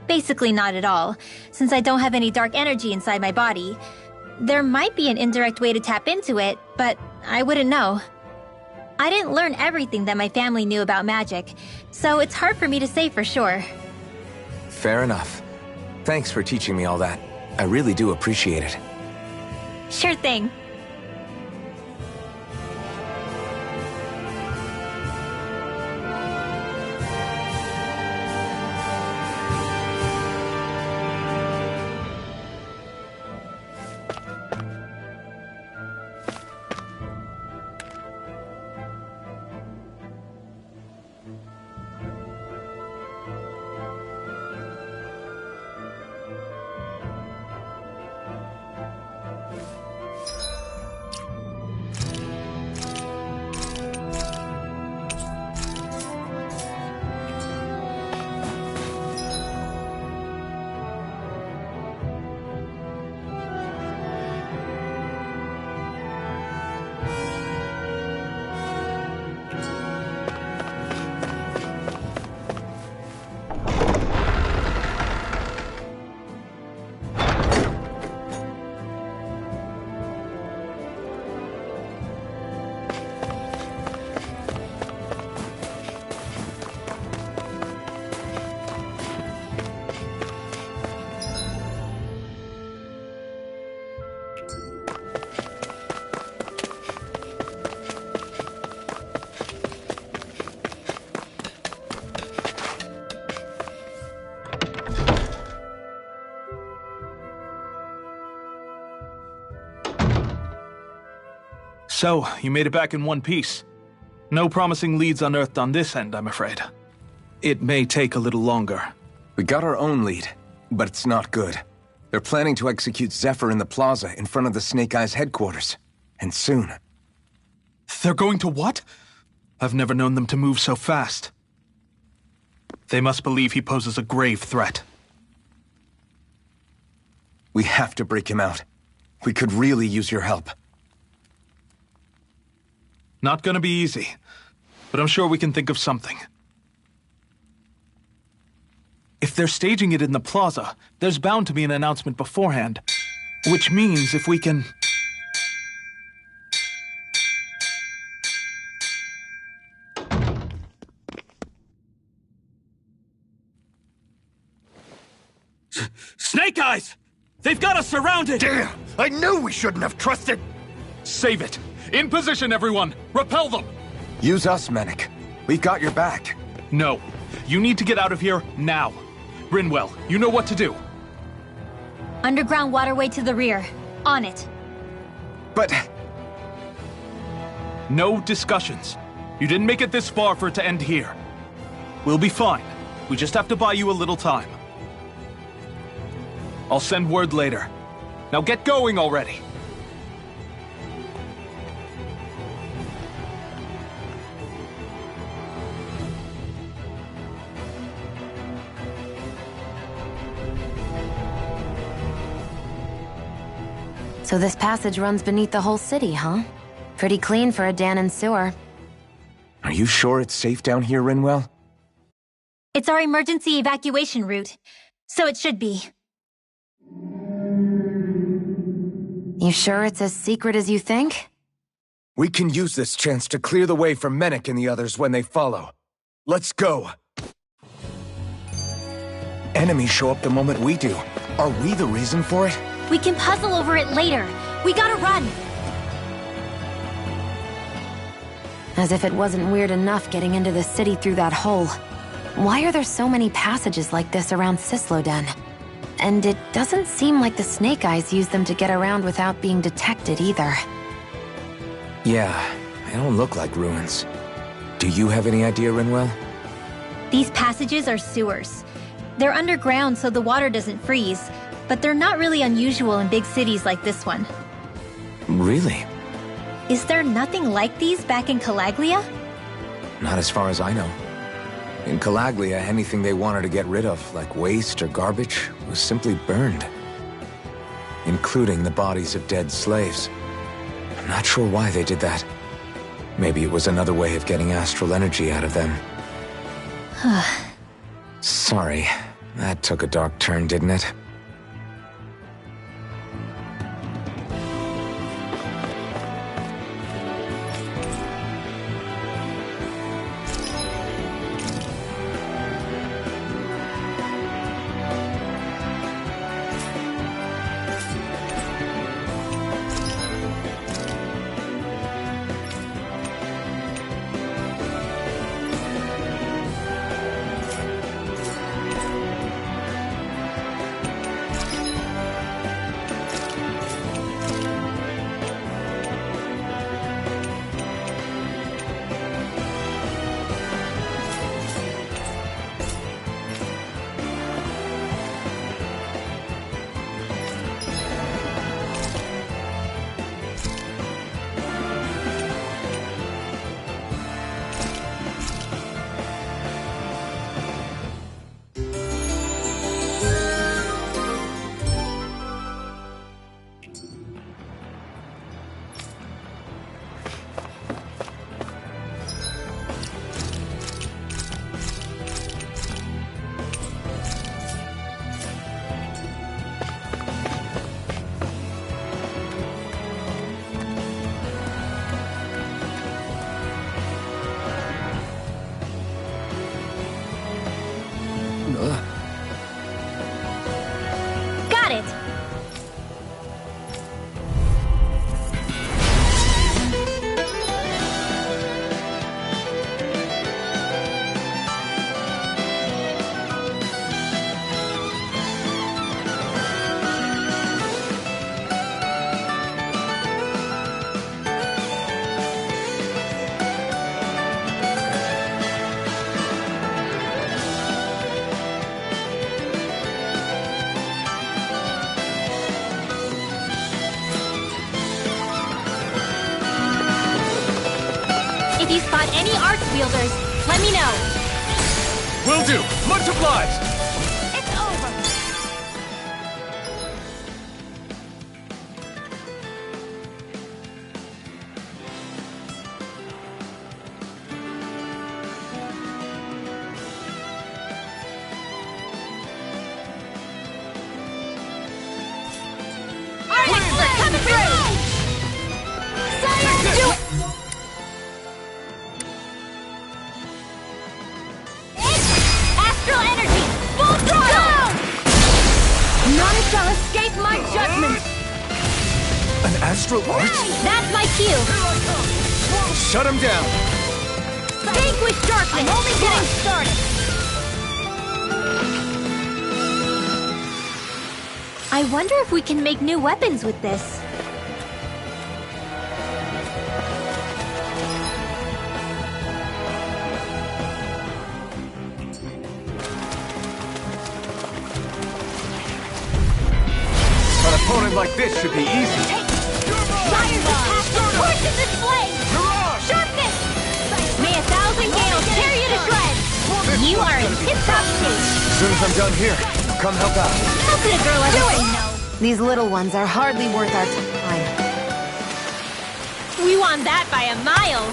S3: Basically not at all, since I don't have any dark energy inside my body. There might be an indirect way to tap into it, but I wouldn't know. I didn't learn everything that my family knew about magic, so it's hard for me to say for sure.
S4: Fair enough. Thanks for teaching me all that. I really do appreciate it.
S3: Sure thing.
S6: So, you made it back in one piece. No promising leads unearthed on this end, I'm afraid. It may take a little longer.
S4: We got our own lead, but it's not good. They're planning to execute Zephyr in the plaza in front of the Snake Eyes headquarters. And soon.
S6: They're going to what? I've never known them to move so fast. They must believe he poses a grave threat.
S4: We have to break him out. We could really use your help.
S6: Not gonna be easy, but I'm sure we can think of something. If they're staging it in the plaza, there's bound to be an announcement beforehand. Which means if we can...
S2: Snake Eyes! They've got us surrounded!
S8: Damn! I knew we shouldn't have trusted...
S6: Save it! In position, everyone! Repel them!
S4: Use us, Mennick. We've got your back.
S6: No. You need to get out of here now. Rinwell, you know what to do.
S3: Underground waterway to the rear. On it.
S4: But...
S6: No discussions. You didn't make it this far for it to end here. We'll be fine. We just have to buy you a little time. I'll send word later. Now get going already.
S1: So this passage runs beneath the whole city, huh? Pretty clean for a Danon sewer.
S4: Are you sure it's safe down here, Rinwell?
S3: It's our emergency evacuation route, so it should be.
S1: You sure it's as secret as you think?
S4: We can use this chance to clear the way for Mennick and the others when they follow. Let's go. Enemies show up the moment we do. Are we the reason for it?
S3: We can puzzle over it later. We gotta run.
S1: As if it wasn't weird enough getting into the city through that hole. Why are there so many passages like this around Sisloden? And it doesn't seem like the Snake Eyes use them to get around without being detected either.
S4: Yeah, they don't look like ruins. Do you have any idea, Rinwell?
S3: These passages are sewers. They're underground so the water doesn't freeze, but they're not really unusual in big cities like this one.
S4: Really?
S3: Is there nothing like these back in Calaglia?
S4: Not as far as I know. In Calaglia, anything they wanted to get rid of, like waste or garbage, was simply burned. Including the bodies of dead slaves. I'm not sure why they did that. Maybe it was another way of getting astral energy out of them. Sorry, that took a dark turn, didn't it?
S3: if you spot any arts wielders. Let me know.
S2: Will do. Much obliged.
S3: It's over.
S2: Coming through!
S3: Do it! Astral energy! Full throttle! None shall escape my judgment!
S2: An astral art?
S3: That's my cue!
S2: Shut him down!
S3: Vanquish darkness! I'm only getting started! I wonder if we can make new weapons with this.
S2: An opponent like this should be easy.
S3: Fire the past torches this flame! Sharpness! May 1,000 gales tear you to shreds! You are in tip-top shape!
S2: As soon as I'm done here, I'll come help out.
S3: How could a girl ever say no?
S1: These little ones are hardly worth our time.
S3: We won that by a mile!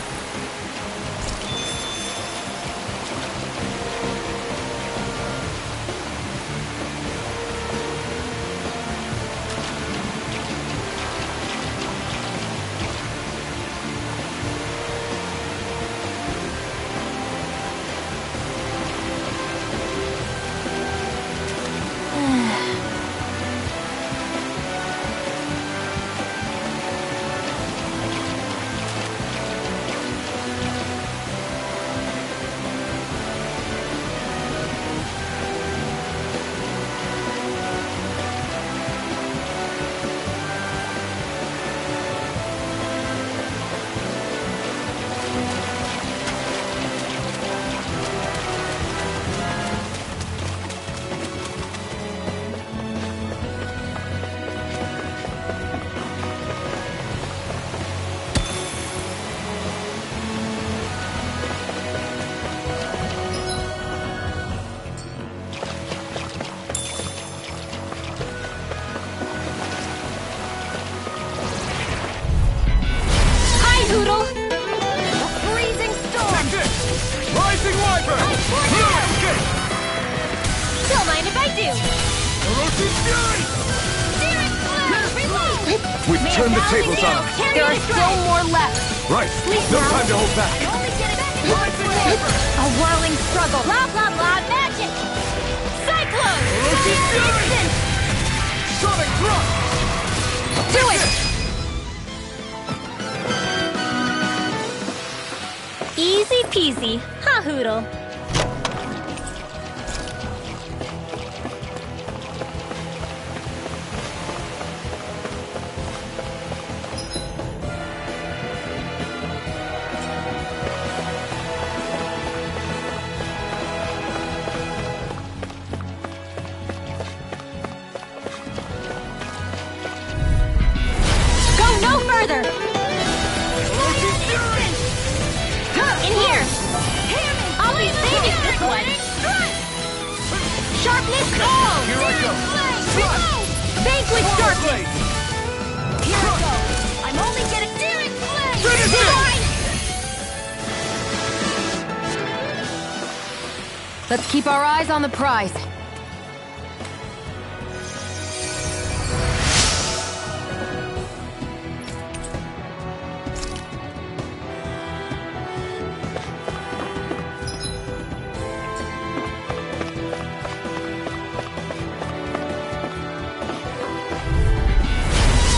S3: Don't mind if I do!
S2: We've turned the tables on them.
S1: There are still more left.
S2: Right. No time to hold back.
S1: A whirling struggle.
S3: Blah blah blah magic! Cyclone! Instant!
S2: Sonic thrust!
S1: Do it!
S3: Easy peasy, huh, Hoodle? No further! In here! I'll be saving this one! Sharpness all!
S2: Here I go!
S3: Vanquish darkness!
S2: Here I go!
S3: I'm only getting Searing Flame!
S2: Finish it!
S1: Let's keep our eyes on the prize.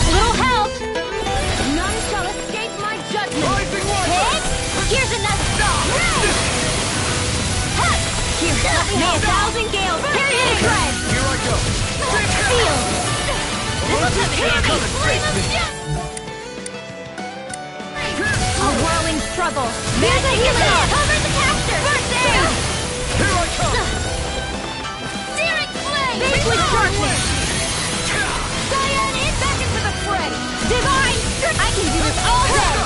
S3: Little help! None shall escape my judgment! Hit! Here's another! Hup! Here, may 1,000 gales tear you to shreds!
S2: Here I go!
S3: Feel! A whirling struggle! There's a healer! Cover the caster! First aid!
S2: Here I come!
S3: Searing Flame! Vanquish darkness! Cyan in back into the fray! Divine! I can do this all day!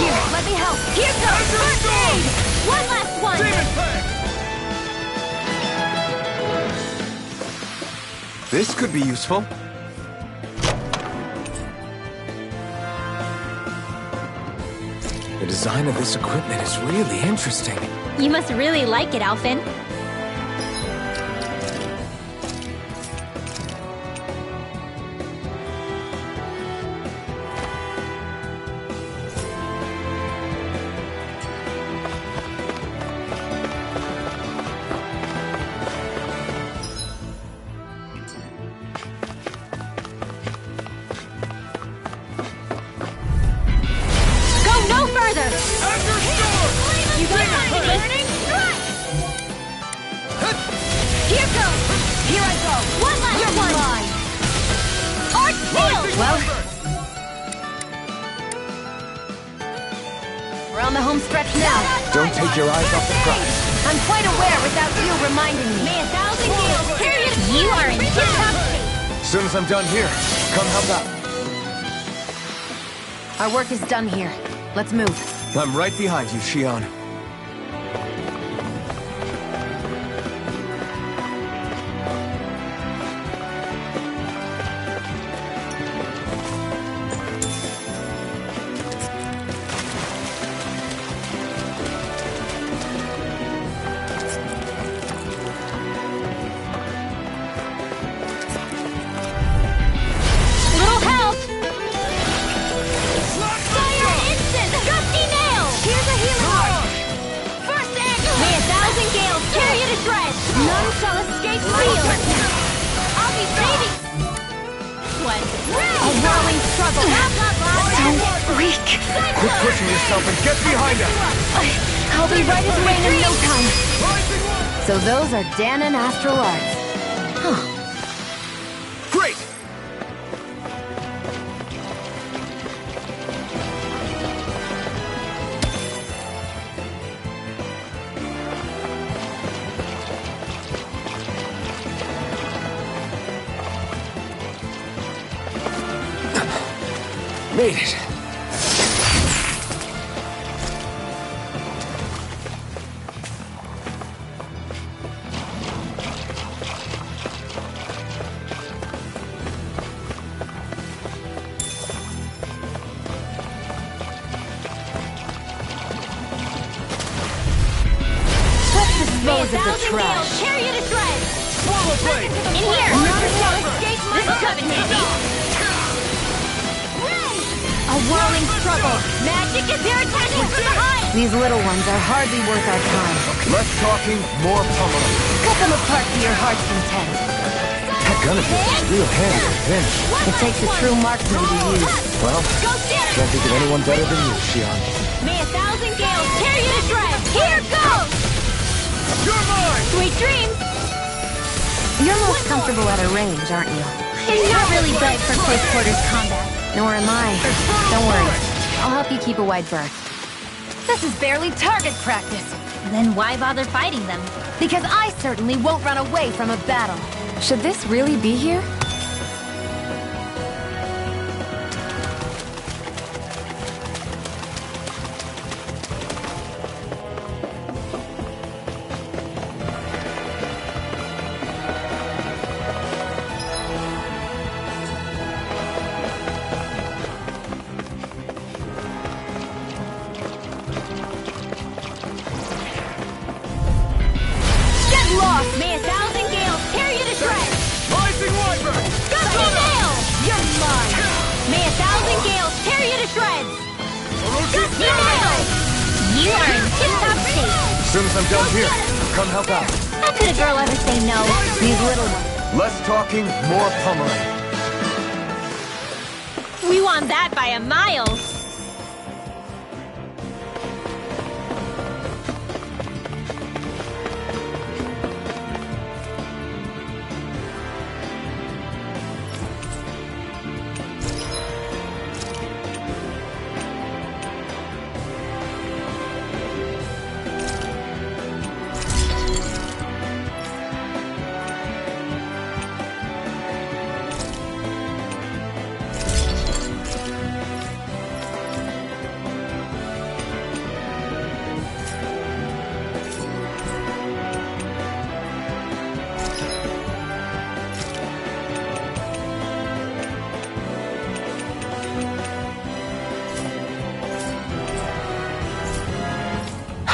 S1: Here, let me help. Here goes! First aid! One last one!
S2: Demon Fang!
S4: This could be useful. The design of this equipment is really interesting.
S3: You must really like it, Alphen.
S1: We're on the home stretch now.
S4: Don't take your eyes off the prize.
S1: I'm quite aware without you reminding me.
S3: May 1,000 gales carry it. You are in tip-top shape.
S4: As soon as I'm done here, come help out.
S1: Our work is done here. Let's move.
S4: I'm right behind you, Shion. Quit pushing yourself and get behind us!
S1: I'll be right as rain in no time. So those are Dan and Astral Arts. Huh.
S4: Great! Made it.
S1: Dispose of the trash.
S3: Chariot to shreds.
S2: Swallow blade!
S3: In here. None shall escape my covenant. A whirling struggle. Magic is irritating from behind.
S1: These little ones are hardly worth our time.
S4: Less talking, more pummeling.
S1: Cut them apart to your heart's content.
S4: That gun of yours is real handy to pinch.
S1: It takes a true marksman to use.
S4: Well,
S3: Go get it.
S4: can't think of anyone better than you, Shion.
S3: May 1,000 gales carry you to shreds. Here goes.
S2: You're mine!
S3: Sweet dreams.
S1: You're most comfortable at a range, aren't you?
S3: I'm not really bred for close quarters combat.
S1: Nor am I. Don't worry. I'll help you keep a wide berth. This is barely target practice.
S3: Then why bother fighting them?
S1: Because I certainly won't run away from a battle. Should this really be here?
S3: Lost. May 1,000 gales carry you to shreds.
S2: Rising Wyvern!
S3: Gusty nail. You're mine. May 1,000 gales carry you to shreds. Gusty nail. You are in tip-top shape.
S4: As soon as I'm done here, come help out.
S3: How could a girl ever say no?
S1: These little ones.
S4: Less talking, more pummeling.
S3: We won that by a mile.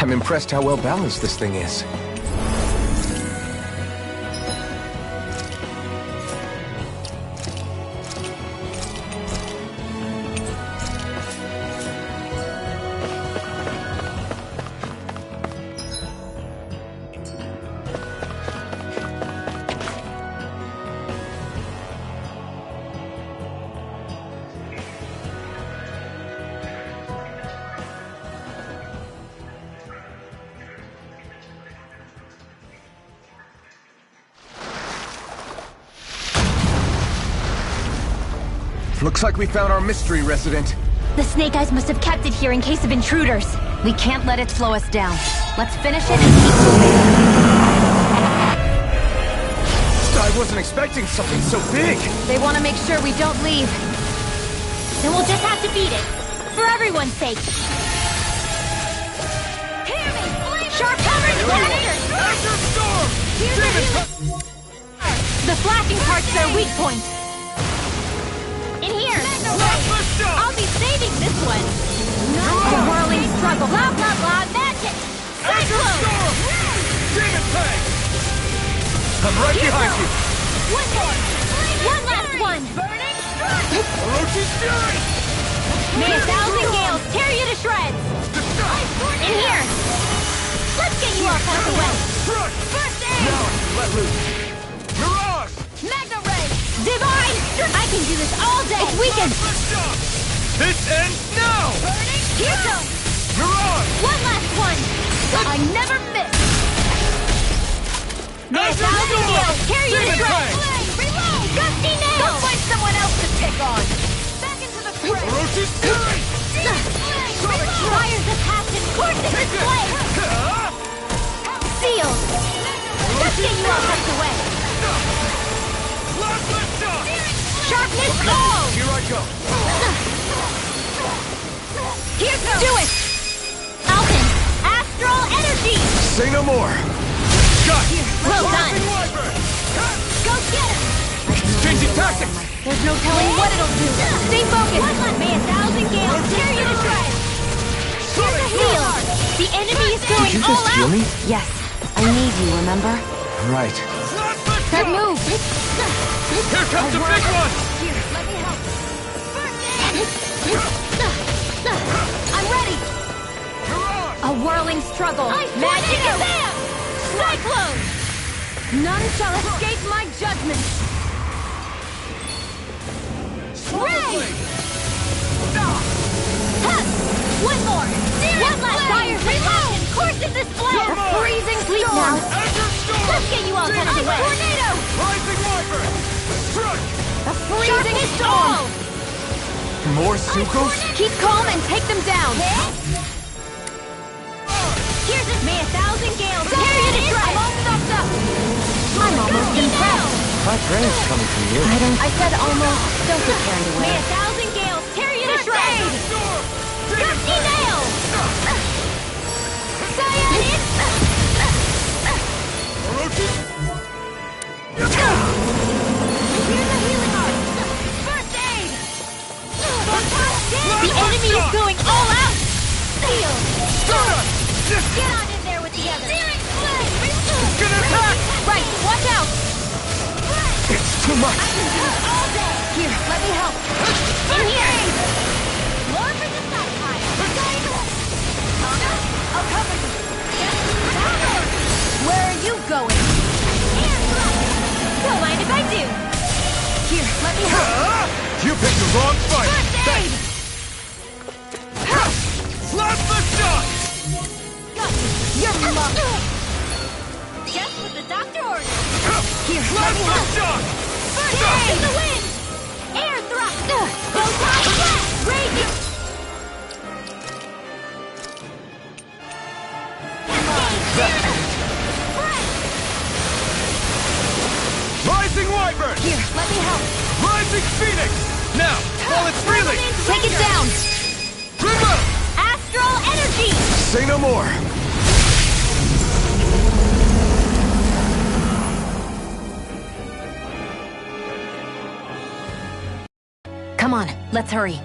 S4: I'm impressed how well balanced this thing is. Looks like we found our mystery resident.
S3: The Snake Eyes must have kept it here in case of intruders.
S1: We can't let it slow us down. Let's finish it and keep moving.
S4: I wasn't expecting something so big.
S1: They want to make sure we don't leave.
S3: Then we'll just have to beat it. For everyone's sake. Sharp cover the detonator!
S2: Azure Storm!
S3: The flashing part's their weak point. In here! I'll be saving this one! A whirling struggle! Blah, blah, blah! Magic! Cyclone!
S2: Demon Tank!
S4: I'm right behind you.
S3: One more! One last one!
S2: Burning Strike! Orochi's Fury!
S3: May 1,000 gales tear you to shreds! In here! Let's get you all out of the way! First aid!
S2: Now let loose! Mirage!
S3: Magna Ray! Divine! I can do this all day! It's weakened!
S2: This ends now!
S3: Burning! Here goes!
S2: Mirage!
S3: One last one! I never miss! May 1,000 gales tear you to shreds! Reload! Gusty nails! Go find someone else to pick on! Back into the fray!
S2: Orochi's Fury!
S3: Fires of passion coursing this blade! Sealed! Let's get you all tucked away! Sharpness, go!
S2: Here I go!
S3: Here goes! Do it! Alpin, astral energy!
S4: Say no more.
S2: Got!
S3: Well done!
S2: Wyvern!
S3: Go get him!
S2: Changing tactics!
S1: There's no telling what it'll do. Stay focused.
S3: May 1,000 gales tear you to shreds! Here's a heal! The enemy is going
S4: Did you
S3: all
S4: just heal
S3: out!
S4: me?
S1: Yes, I need you, remember?
S4: Right.
S1: That move!
S2: Here comes the big one!
S3: Here, let me help. First aid! I'm ready!
S2: Mirage!
S3: A whirling struggle! Magic Kazam! Cyclone!
S1: None shall escape my judgment!
S3: Ray! One more! One last fire! Reload! Courses this blade!
S2: Come on!
S3: Freezing sleep now!
S2: Azure Storm!
S3: Let's get you all tucked away! Tornado!
S2: Rising Wyvern! Strike!
S1: A freezing storm!
S4: More Sukos?
S1: Keep calm and take them down!
S3: Here's it! May 1,000 gales tear you to shreds! I'm all stopped up!
S1: I'm almost impressed!
S4: High praise coming from you.
S1: I said almost. Don't get carried
S3: May
S1: away.
S3: 1,000 gales tear you to shreds! Gusty nails! Cyanid!
S2: Orochi!
S3: Here's a healing art! First aid! The enemy is going all out! Seal! Get on in there with the others!
S2: Gonna attack!
S1: Right, watch out!
S4: It's too much.
S3: I can do this all day!
S1: Here, let me help.
S3: In here! More for the sapphire! I'll cover you!
S1: Where are you going?
S3: Don't mind if I do!
S1: Here, let me help.
S2: You picked the wrong fight!
S3: First aid!
S2: Plasma shot!
S1: You're luck.
S3: Just what the doctor ordered!
S1: Here, let me
S2: Plasma
S1: help.
S2: shot!
S3: First aid! In the wind! Air thrust! Photon blast! Raging!
S2: Rising Wyvern!
S1: Here, let me help.
S2: Rising Phoenix! Now, while it's reeling!
S1: Take it down.
S2: Remote!
S3: Astral energy!
S4: Say no more.
S1: Come on, let's hurry.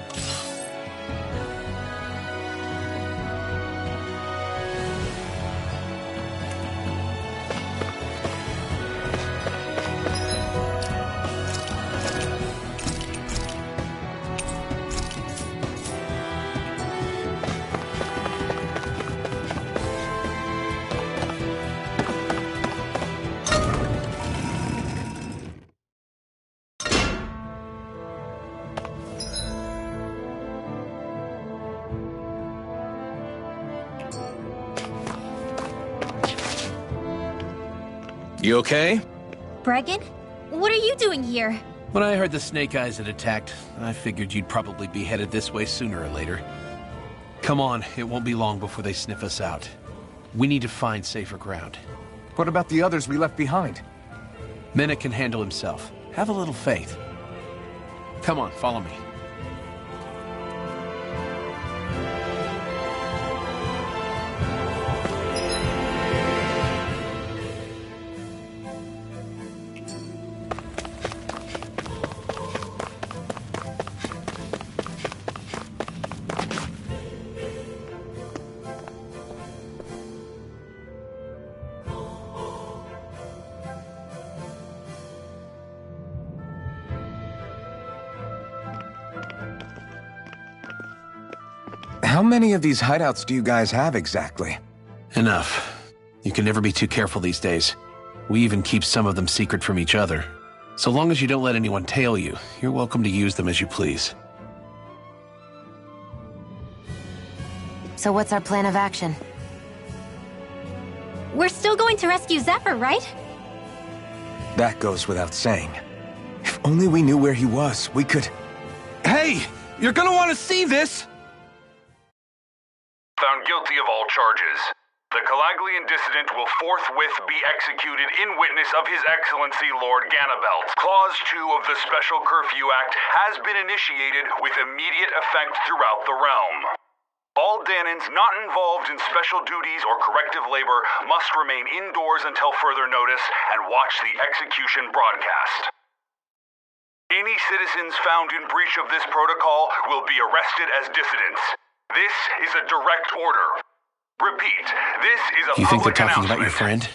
S9: You okay?
S3: Bregan? What are you doing here?
S9: When I heard the Snake Eyes had attacked, I figured you'd probably be headed this way sooner or later. Come on, it won't be long before they sniff us out. We need to find safer ground.
S4: What about the others we left behind?
S9: Menek can handle himself. Have a little faith. Come on, follow me.
S4: How many of these hideouts do you guys have exactly?
S9: Enough. You can never be too careful these days. We even keep some of them secret from each other. So long as you don't let anyone tail you, you're welcome to use them as you please.
S1: So what's our plan of action?
S3: We're still going to rescue Zephyr, right?
S4: That goes without saying. If only we knew where he was, we could...
S2: Hey! You're gonna want to see this!
S10: Found guilty of all charges. The Calaglian dissident will forthwith be executed in witness of His Excellency Lord Ganabelt. Clause 2 of the Special Curfew Act has been initiated with immediate effect throughout the realm. All Danans not involved in special duties or corrective labor must remain indoors until further notice and watch the execution broadcast. Any citizens found in breach of this protocol will be arrested as dissidents. This is a direct order. Repeat, this is a
S9: You think they're
S10: public
S9: talking about
S10: announcement.
S9: your friend?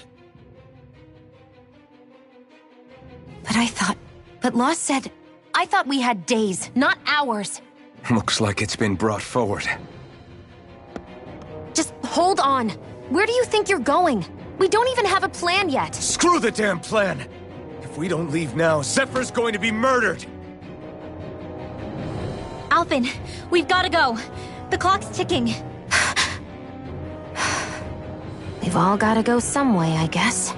S1: But Lost said... I thought we had days, not hours.
S4: Looks like it's been brought forward.
S1: Just hold on. Where do you think you're going? We don't even have a plan yet.
S8: Screw the damn plan! If we don't leave now, Zephyr's going to be murdered!
S3: Alphen, we've got to go. The clock's ticking.
S1: We've all gotta go some way, I guess.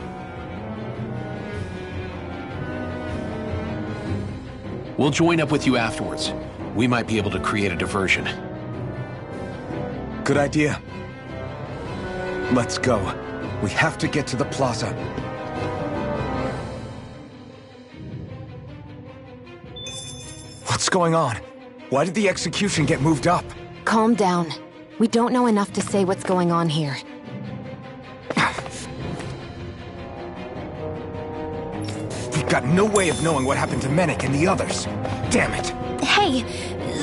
S9: We'll join up with you afterwards. We might be able to create a diversion.
S4: Good idea. Let's go. We have to get to the plaza. What's going on? Why did the execution get moved up?
S1: Calm down. We don't know enough to say what's going on here.
S4: We've got no way of knowing what happened to Menek and the others. Damn it.
S3: Hey,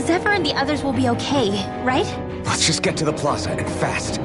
S3: Zephyr and the others will be okay, right?
S4: Let's just get to the plaza and fast.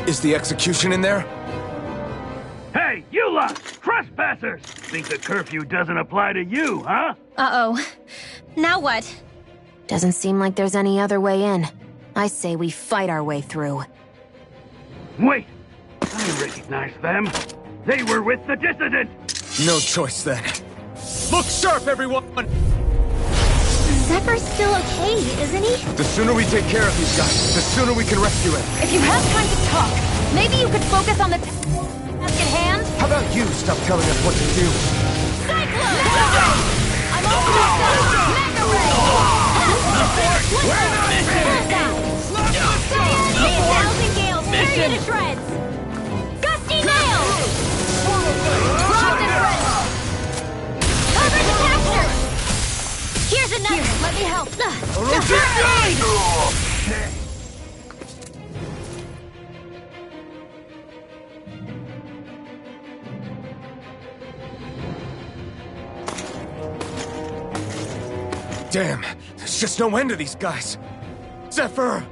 S8: Is the execution in there?
S2: Hey, you lot! Trespassers! Think the curfew doesn't apply to you, huh?
S3: Uh-oh. Now what?
S1: Doesn't seem like there's any other way in. I say we fight our way through.
S2: Wait! I recognize them. They were with the dissident!
S8: No choice then. Look sharp, everyone!
S3: Zephyr's still okay, isn't he?
S8: The sooner we take care of these guys, the sooner we can rescue him.
S1: If you have time to talk, maybe you could focus on the task at hand?
S8: How about you stop telling us what to do?
S1: Cyclone! I'm almost done! Mega Ray! Thousand Gales, tear you to shreds! Gusty Nails! Robbed and French! Cover the capture! Here's another! Here, let me help!
S8: Damn, there's just no end to these guys. Zephyr!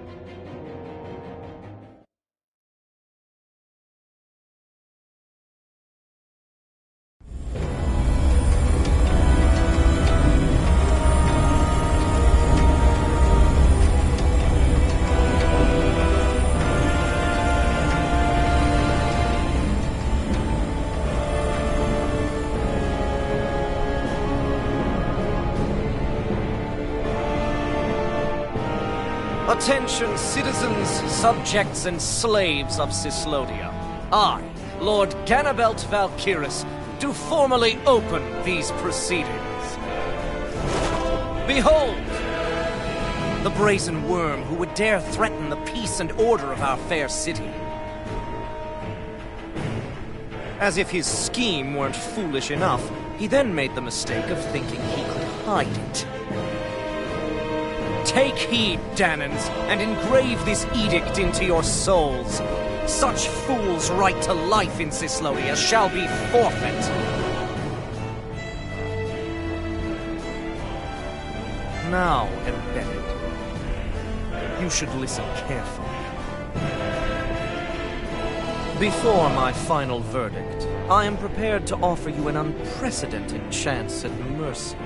S11: Attention, citizens, subjects, and slaves of Cyslodia. I, Lord Ganabelt Valkyris, do formally open these proceedings. Behold! The brazen worm who would dare threaten the peace and order of our fair city. As if his scheme weren't foolish enough, he then made the mistake of thinking he could hide it. Take heed, Danans, and engrave this edict into your souls. Such fools' right to life in Cyslodia shall be forfeit. Now, embedded, you should listen carefully. Before my final verdict, I am prepared to offer you an unprecedented chance at mercy.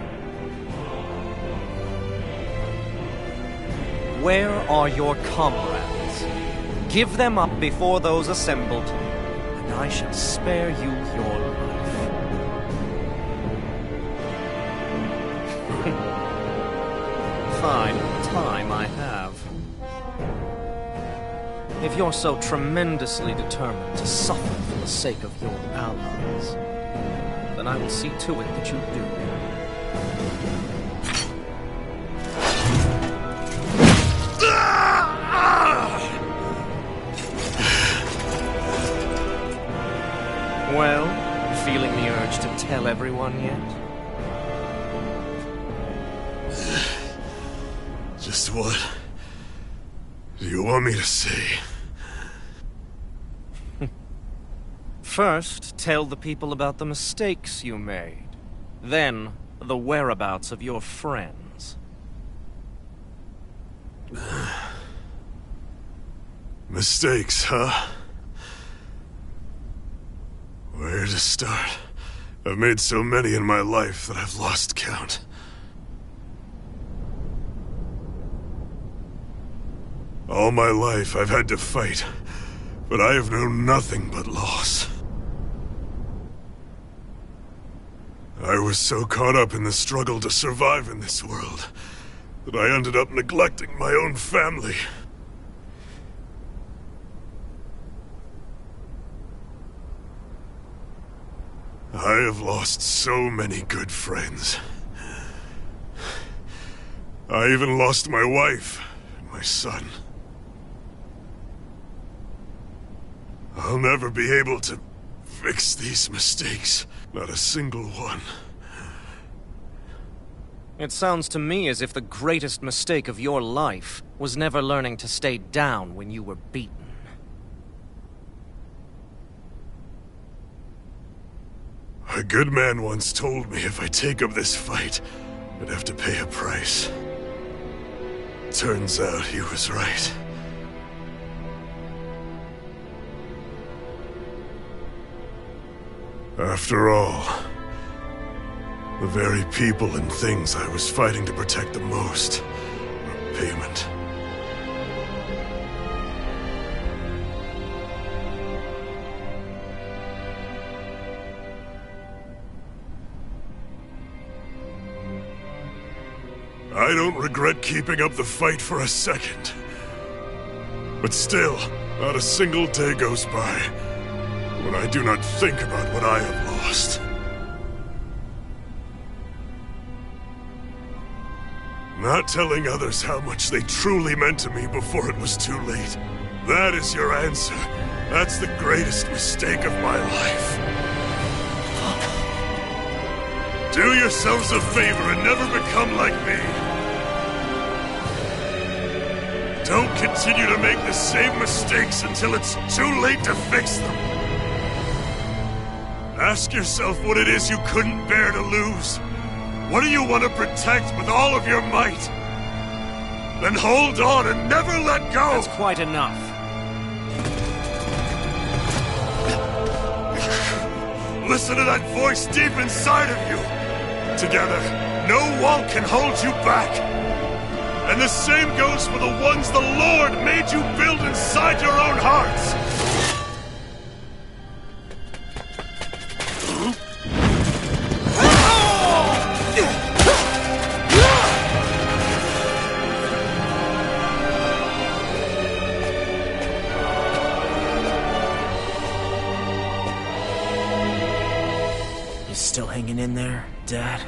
S11: Where are your comrades? Give them up before those assembled, and I shall spare you your life. Fine time I have. If you're so tremendously determined to suffer for the sake of your allies, then I will see to it that you do. Well, feeling the urge to tell everyone yet?
S2: Just what?
S8: do you want me to say?
S11: First, tell the people about the mistakes you made. Then, the whereabouts of your friends.
S8: Mistakes, huh? Where to start? I've made so many in my life that I've lost count. All my life I've had to fight, but I have known nothing but loss. I was so caught up in the struggle to survive in this world that I ended up neglecting my own family. I have lost so many good friends. I even lost my wife and my son. I'll never be able to fix these mistakes. Not a single one.
S11: It sounds to me as if the greatest mistake of your life was never learning to stay down when you were beaten.
S8: A good man once told me if I take up this fight, I'd have to pay a price. Turns out he was right. After all, the very people and things I was fighting to protect the most were payment. I don't regret keeping up the fight for a second. But still, not a single day goes by when I do not think about what I have lost. Not telling others how much they truly meant to me before it was too late. That is your answer. That's the greatest mistake of my life. Do yourselves a favor and never become like me. Don't continue to make the same mistakes until it's too late to fix them. Ask yourself what it is you couldn't bear to lose. What do you want to protect with all of your might? Then hold on and never let go!
S11: That's quite enough.
S8: Listen to that voice deep inside of you! Together, no wall can hold you back! And the same goes for the ones the Lord made you build inside your own hearts!
S7: You still hanging in there, Dad?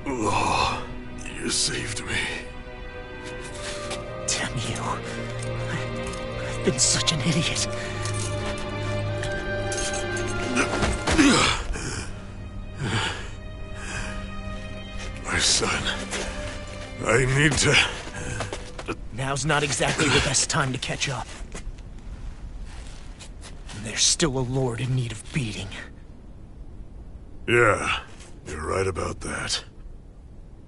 S8: Oh, you saved me.
S7: Damn you. I've been such an idiot.
S8: My son, I need to...
S7: Now's not exactly the best time to catch up. There's still a lord in need of beating.
S8: Yeah, you're right about that.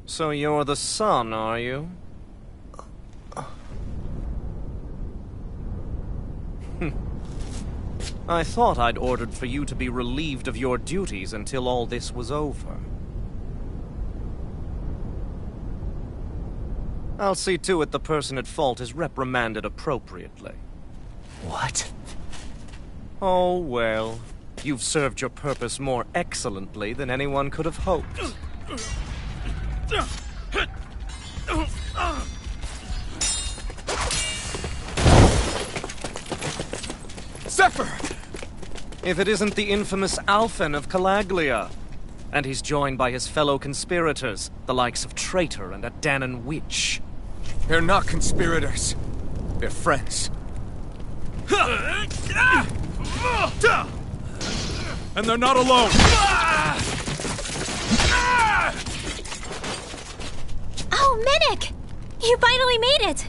S11: So you're the son, are you? I thought I'd ordered for you to be relieved of your duties until all this was over. I'll see to it the person at fault is reprimanded appropriately.
S7: What?
S11: Oh, well. You've served your purpose more excellently than anyone could have hoped.
S8: Zephyr!
S11: If it isn't the infamous Alphen of Calaglia. And he's joined by his fellow conspirators, the likes of Traitor and a Danon Witch.
S4: They're not conspirators. They're friends. And they're not alone.
S3: Oh, Minnick! You finally made it!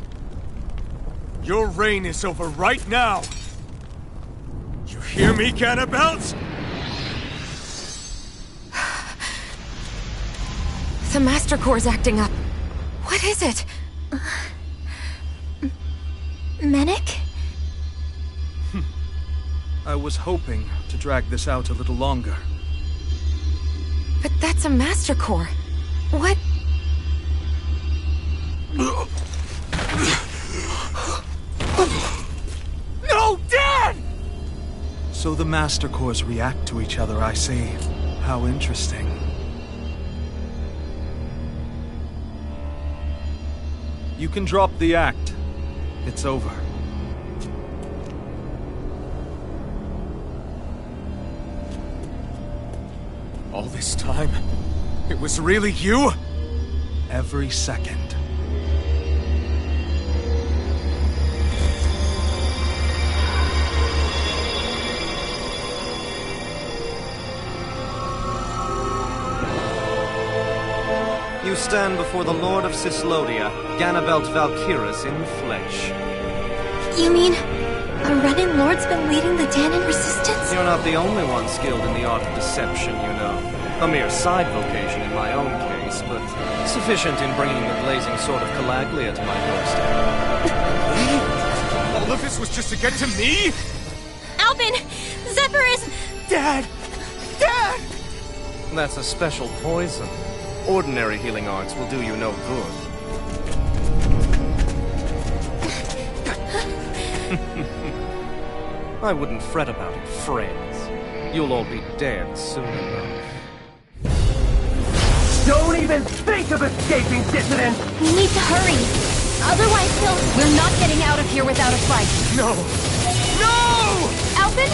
S8: Your reign is over right now! You hear me, Ganabelt?
S1: The Master Core's acting up. What is it?
S3: Menik?
S6: I was hoping to drag this out a little longer.
S1: But that's a Master Core. What?
S8: No, Dad!
S6: So the Master Cores react to each other, I see. How interesting. You can drop the act. It's over.
S8: All this time, it was really you?
S6: Every second.
S11: You stand before the Lord of Cyslodia, Ganabelt Valkyrus in flesh.
S3: You mean a Renin Lord's been leading the Danon resistance?
S11: You're not the only one skilled in the art of deception, you know. A mere side vocation in my own case, but sufficient in bringing the blazing sword of Calaglia to my doorstep.
S8: All of this was just to get to me?
S3: Albin! Zephyr is...
S8: Dad! Dad!
S11: That's a special poison. Ordinary healing arts will do you no good. I wouldn't fret about it, friends. You'll all be dead soon enough.
S2: Don't even think of escaping, dissident!
S3: We need to hurry. Otherwise,
S1: We're not getting out of here without a fight.
S8: No! No!
S3: Albin?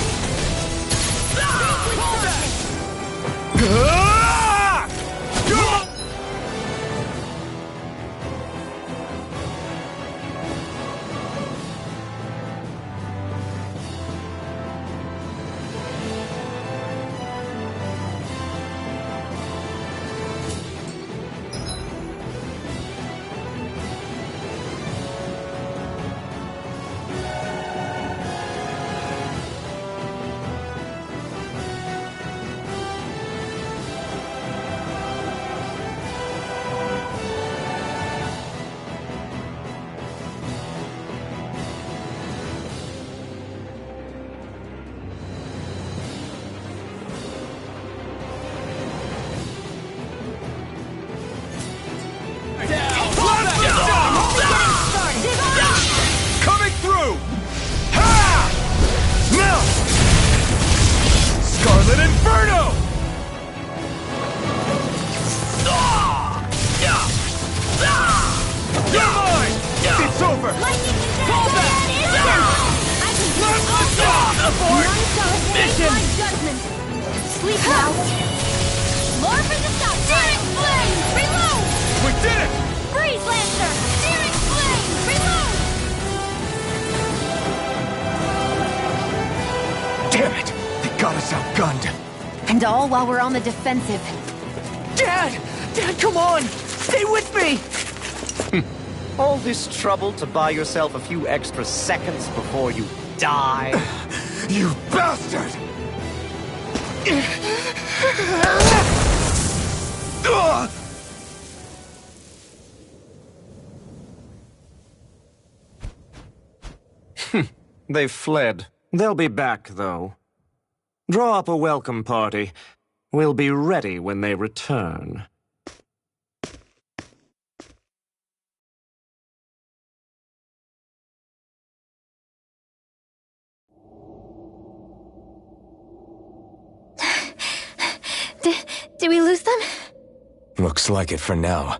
S8: Coming through! Ha! Now! Scarlet Inferno! You're mine! It's over! Fall back! Mission!
S3: Sleep now. More for the stop. Searing Flame! Reload!
S8: We did it!
S3: Breeze Lancer! Searing Flame! Reload!
S8: Damn it! They got us outgunned!
S1: And all while we're on the defensive.
S7: Dad! Dad, come on! Stay with me!
S11: All this trouble to buy yourself a few extra seconds before you die?
S8: You bastard!
S11: They've fled. They'll be back, though. Draw up a welcome party. We'll be ready when they return.
S3: Did we lose them?
S4: Looks like it for now.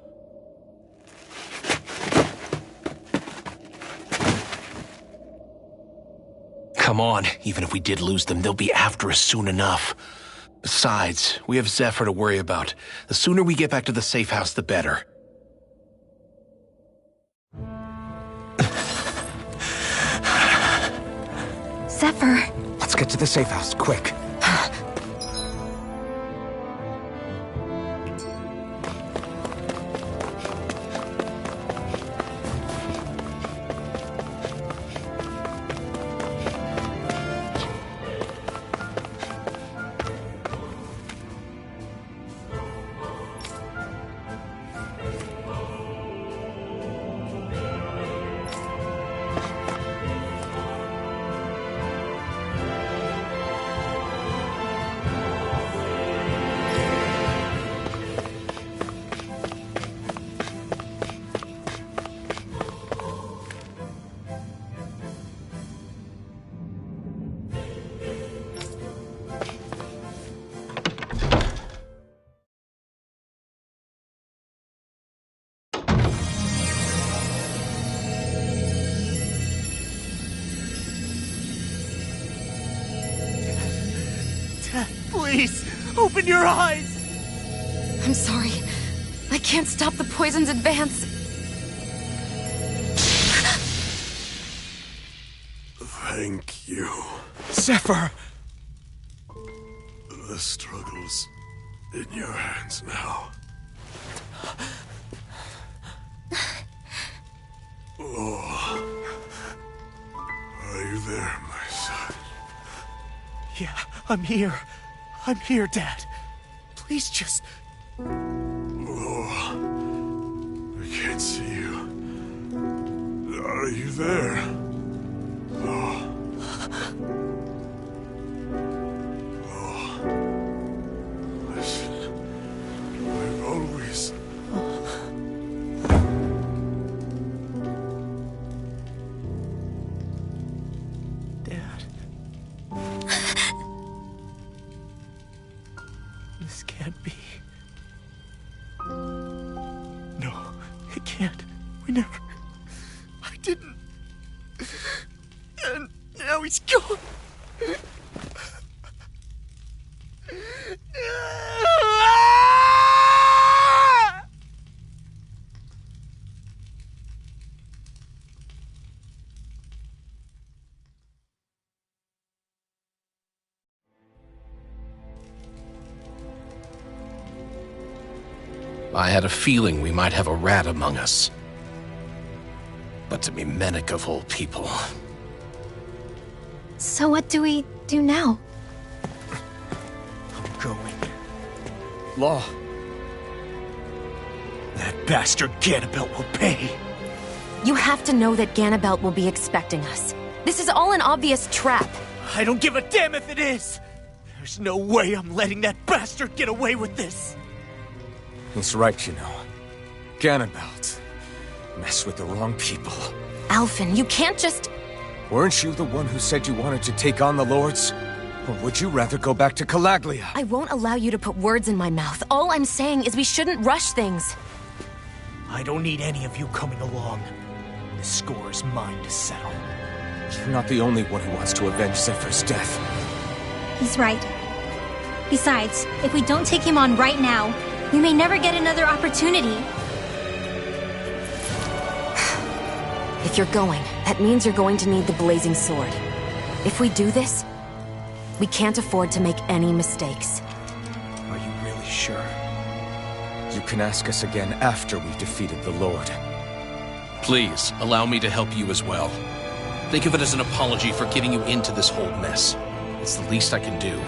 S9: Come on, even if we did lose them, they'll be after us soon enough. Besides, we have Zephyr to worry about. The sooner we get back to the safe house, the better.
S3: Zephyr.
S4: Let's get to the safe house, quick.
S7: please, open your eyes!
S1: I'm sorry. I can't stop the poison's advance.
S8: Thank you.
S7: Zephyr!
S8: The struggle's in your hands now. Oh. Are you there, my son?
S7: Yeah, I'm here. I'm here, Dad. Please just...
S8: Oh. I can't see you. Are you there? Oh. Listen, I've always...
S7: Dad. This can't be. No, it can't. We never... I didn't... And now he's gone.
S9: I had a feeling we might have a rat among us. But to be Menic of all people.
S3: So what do we do now?
S7: I'm going. Law. That bastard Ganabelt will pay.
S1: You have to know that Ganabelt will be expecting us. This is all an obvious trap.
S7: I don't give a damn if it is! There's no way I'm letting that bastard get away with this!
S4: He's right, you know. Ganabelt. Mess with the wrong people.
S1: Alphen, you can't just...
S4: Weren't you the one who said you wanted to take on the Lords? Or would you rather go back to Calaglia?
S1: I won't allow you to put words in my mouth. All I'm saying is we shouldn't rush things.
S7: I don't need any of you coming along. The score is mine to settle.
S4: You're not the only one who wants to avenge Zephyr's death.
S3: He's right. Besides, if we don't take him on right now, we may never get another opportunity.
S1: If you're going, that means you're going to need the Blazing Sword. If we do this, we can't afford to make any mistakes.
S7: Are you really sure?
S4: You can ask us again after we've defeated the Lord.
S9: Please, allow me to help you as well. Think of it as an apology for getting you into this whole mess. It's the least I can do.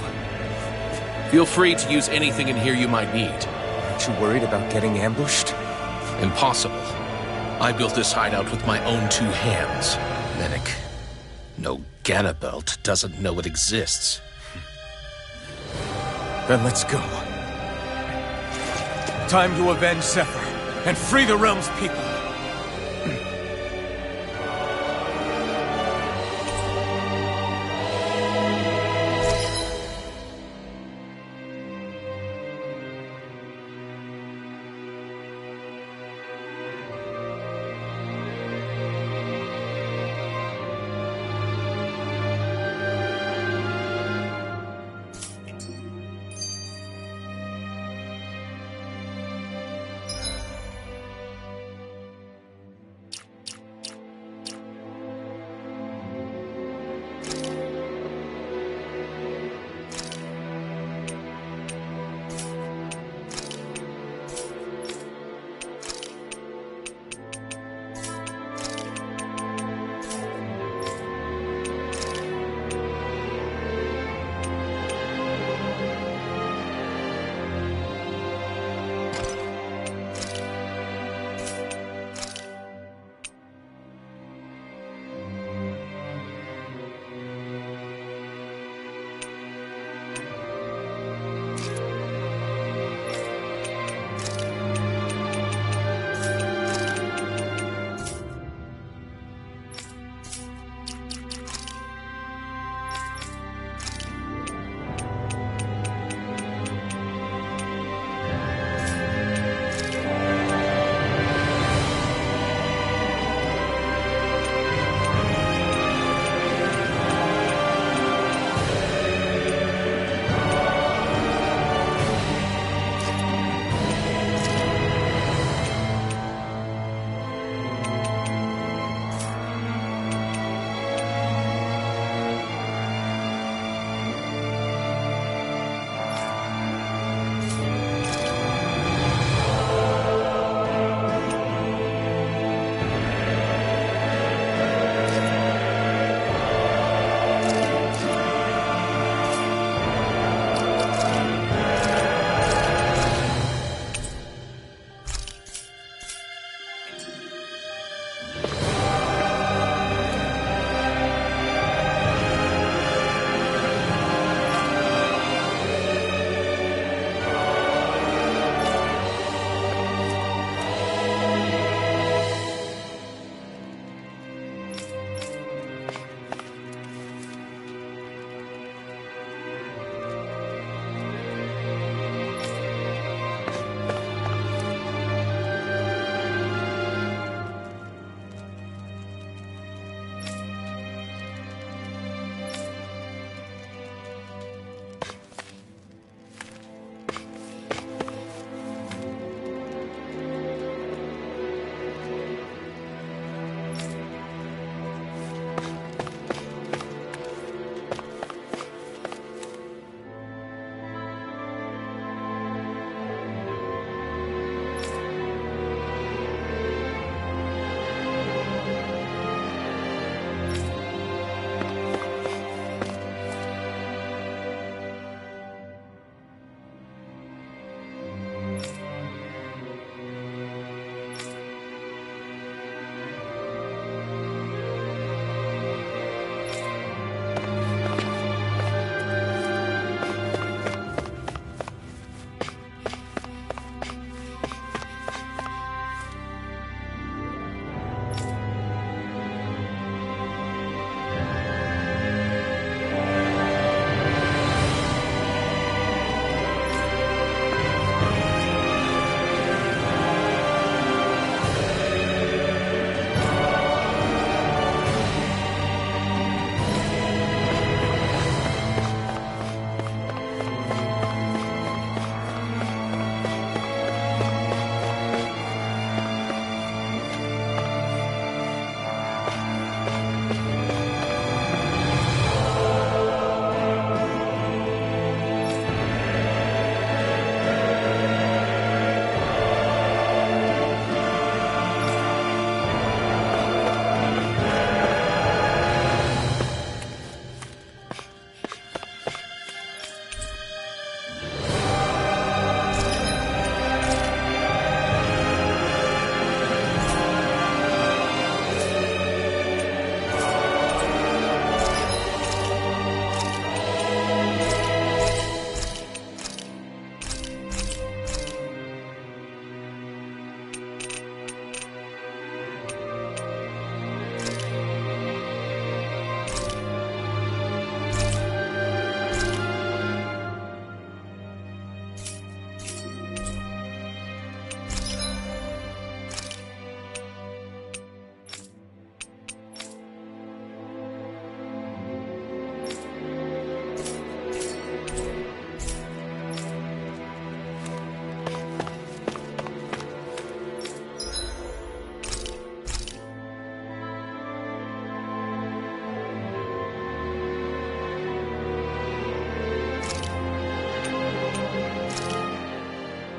S9: Feel free to use anything in here you might need.
S4: Aren't you worried about getting ambushed?
S9: Impossible. I built this hideout with my own 2 hands. Menic. No Ganabelt doesn't know it exists.
S4: Then let's go. Time to avenge Zephyr and free the realm's people.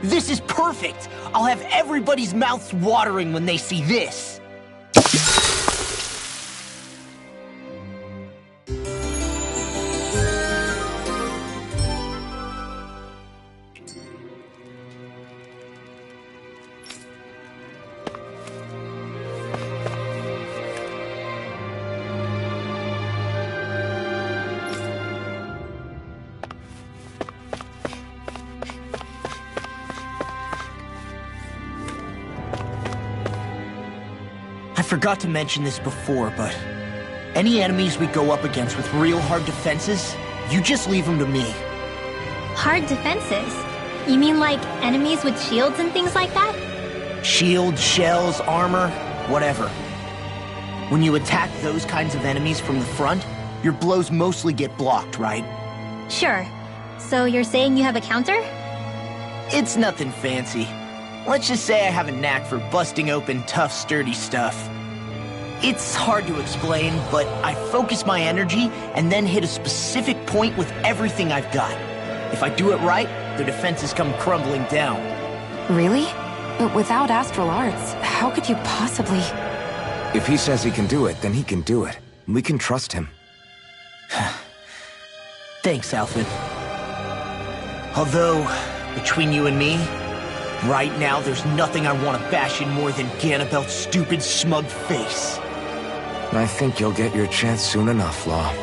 S7: This is perfect! I'll have everybody's mouths watering when they see this! I forgot to mention this before, but any enemies we go up against with real hard defenses, you just leave them to me.
S3: Hard defenses? You mean like enemies with shields and things like that?
S7: Shields, shells, armor, whatever. When you attack those kinds of enemies from the front, your blows mostly get blocked, right?
S3: Sure. So you're saying you have a counter?
S7: It's nothing fancy. Let's just say I have a knack for busting open tough, sturdy stuff. It's hard to explain, but I focus my energy and then hit a specific point with everything I've got. If I do it right, the defenses come crumbling down.
S1: Really? But without astral arts, how could you possibly...
S4: If he says he can do it, then he can do it. We can trust him.
S7: Thanks, Alfred. Although, between you and me, right now there's nothing I want to bash in more than Ganabel's stupid, smug face.
S4: I think you'll get your chance soon enough, Law.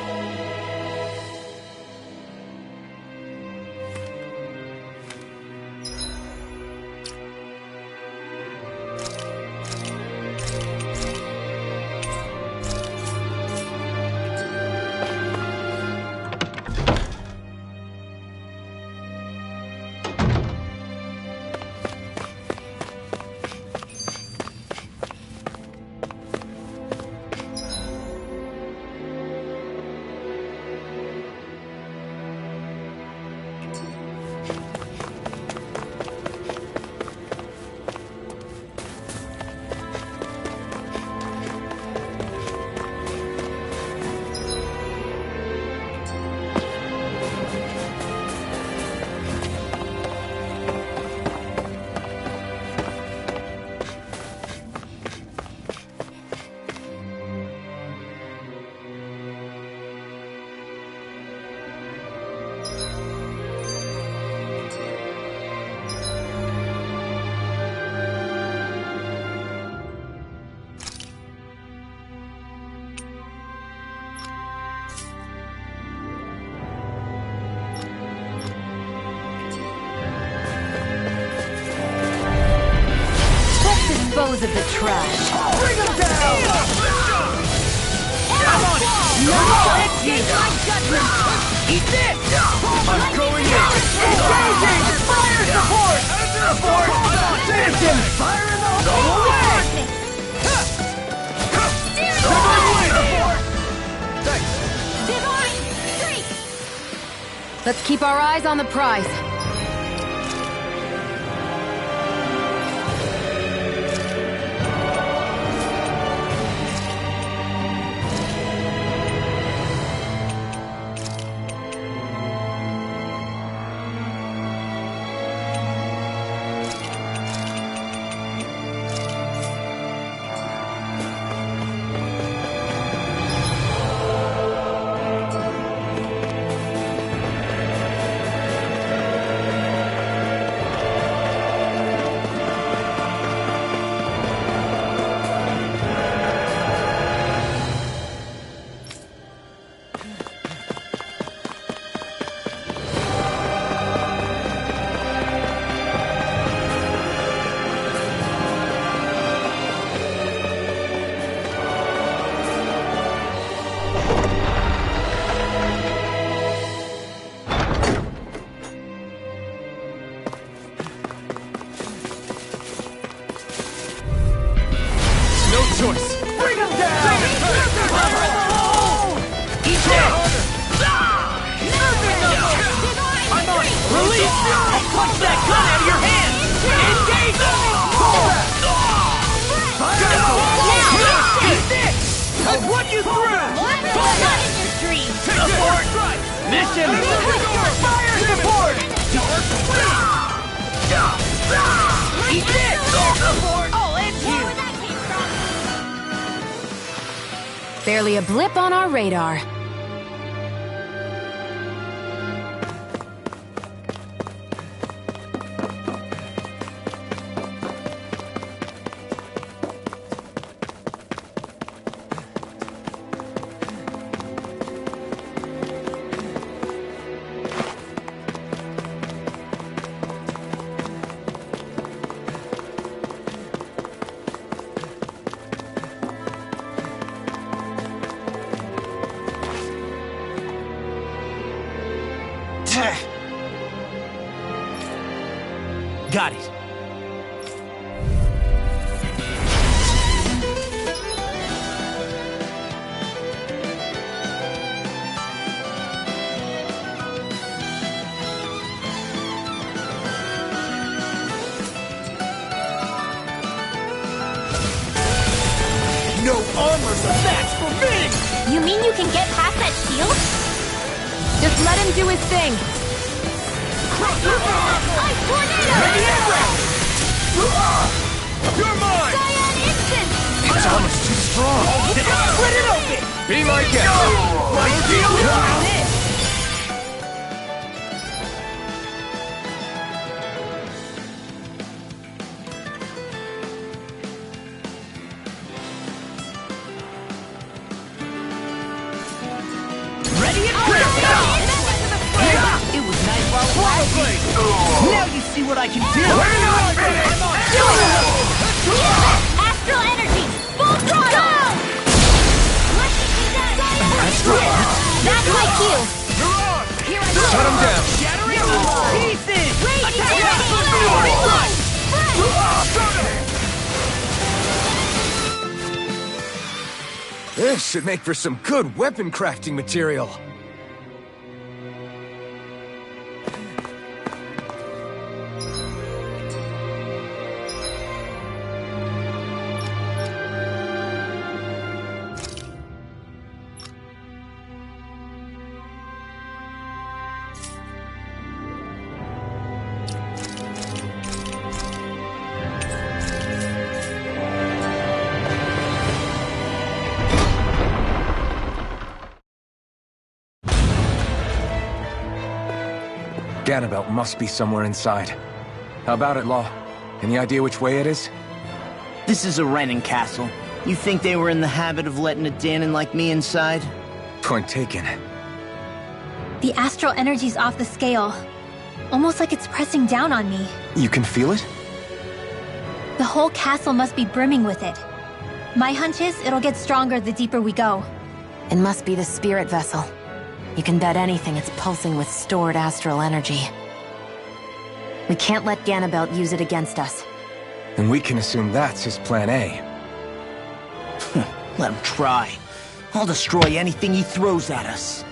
S1: Dispose of the trash.
S7: Bring him down!
S1: Come on! No! Escape my judgment! Eat this!
S7: I'm going in!
S1: Engaging! Fire support!
S7: Support!
S1: Samson! Fire in the hole! Divine Streak! Let's keep our eyes on the prize. Barely a blip on our radar.
S7: Got it. No armor's a match for me!
S3: You mean you can get past that shield?
S1: Just let him do his thing.
S3: Ice tornado!
S7: Ready and ready! You're mine!
S3: Cyan instant!
S4: Its armor's too strong.
S7: Split it open!
S4: Be my guest.
S7: My deal is on it! Ready and ready! It was nice while it lasted. Now you see what I can do!
S3: Astral energy! Full throttle! That's my cue!
S1: Here I go.
S4: Shut him down.
S7: Shattering pieces!
S4: This should make for some good weapon crafting material. Ganabelt must be somewhere inside. How about it, Law? Any idea which way it is?
S7: This is a Renin castle. You think they were in the habit of letting a Danon like me inside?
S4: Point taken.
S3: The astral energy's off the scale. Almost like it's pressing down on me.
S4: You can feel it?
S3: The whole castle must be brimming with it. My hunch is it'll get stronger the deeper we go.
S1: It must be the spirit vessel. You can bet anything it's pulsing with stored astral energy. We can't let Ganabelt use it against us.
S4: And we can assume that's his plan A.
S7: Let him try. I'll destroy anything he throws at us.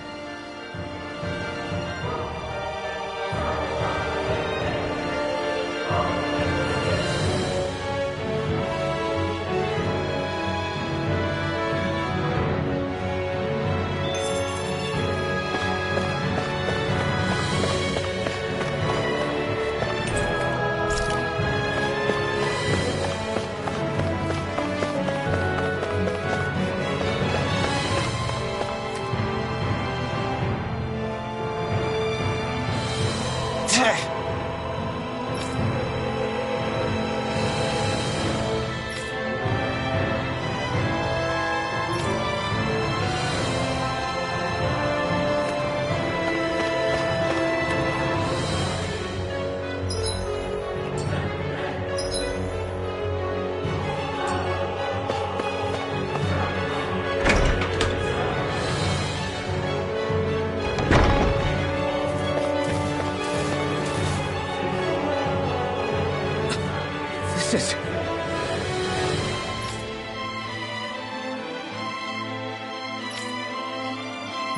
S4: This is...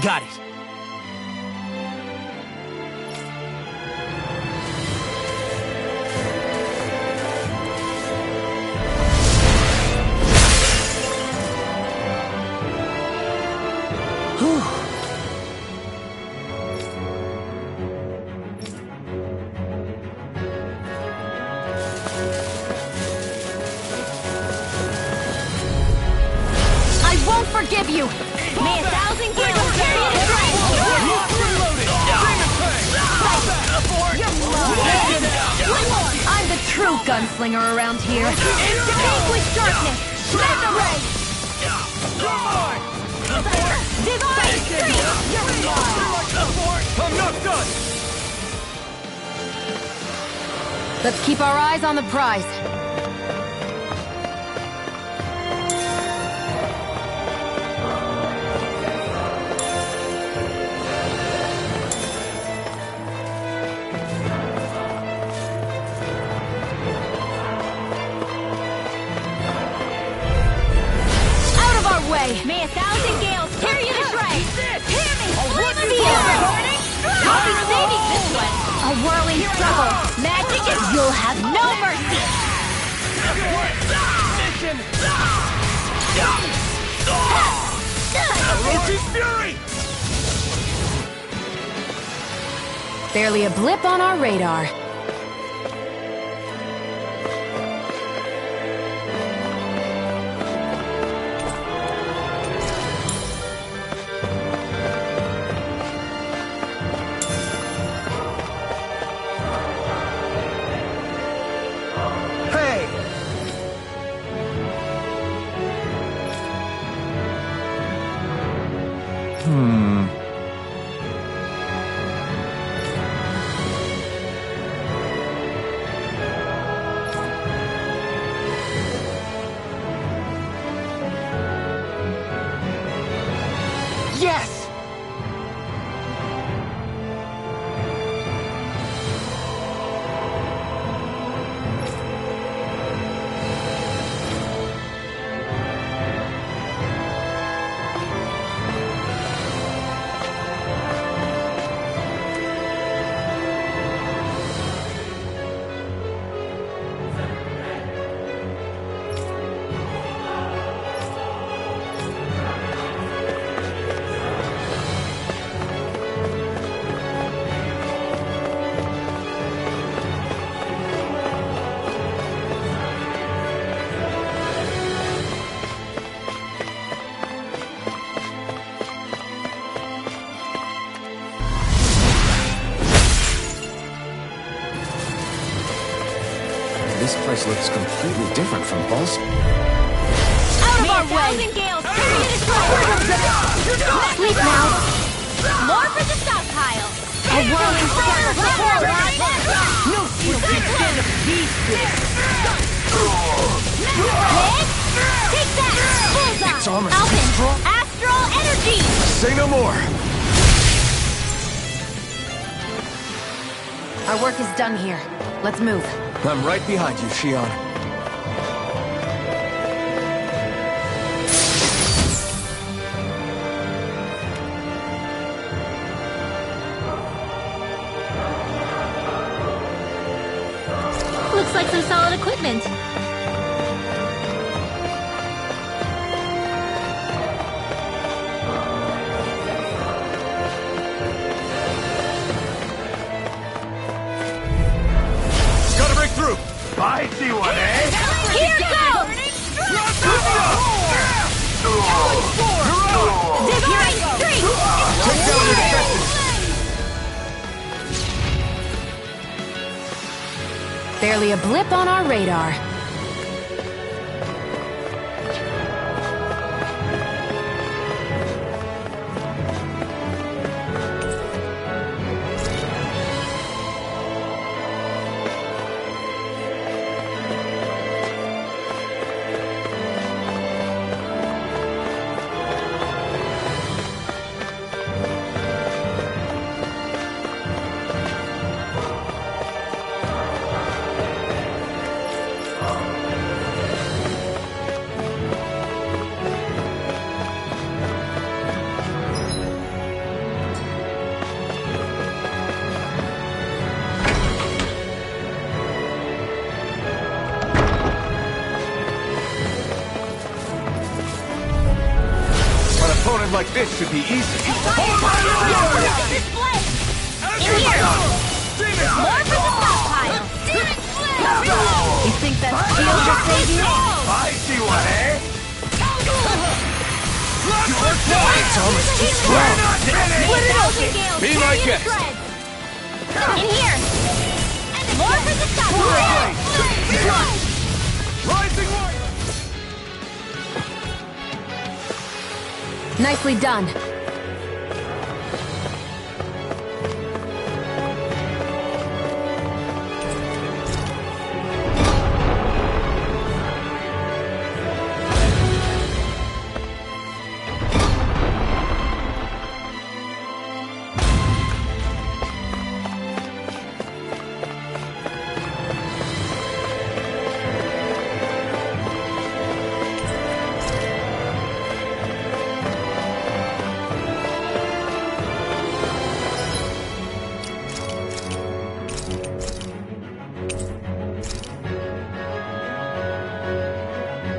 S7: Got it.
S1: I won't forgive you!
S3: May 1,000 gales carry you to strength!
S1: I'm the true gunslinger around here.
S3: Vanquish darkness! Send the ray! Divine strength!
S11: I'm not done!
S1: Let's keep our eyes on the prize.
S3: May 1,000 gales carry you to shreds! Hear me! Flame of the air! I'll be saving this one! A whirling struggle! Magic is... You'll have no mercy!
S8: Fury!
S1: Barely a blip on our radar.
S7: Yes!
S4: This place looks completely different from Boston.
S3: Out of our way! 1,000 gales carry you to shreds! Sleep now! More for the stockpile! A whirling struggle before us!
S7: No shield can stand a beast!
S3: Take that! Bullseye!
S4: Its armor's
S3: Alpin!
S4: too strong.
S3: Astral energy!
S4: Say no more!
S1: Our work is done here. Let's move.
S4: I'm right behind you, Shion.
S3: Looks like some solid equipment.
S8: Gotta break through!
S2: I see one, eh?
S3: Here goes! Divine strength!
S4: Take down the defenses!
S1: Barely a blip on our radar.
S4: Opponent like this should be easy.
S3: Display! In here! More for the stockpile!
S1: You think that shield will save you?
S2: I see one, eh?
S3: armor's too strong.
S10: Be my guest.
S3: In here. More for the sky.
S10: Rising
S1: Nicely done.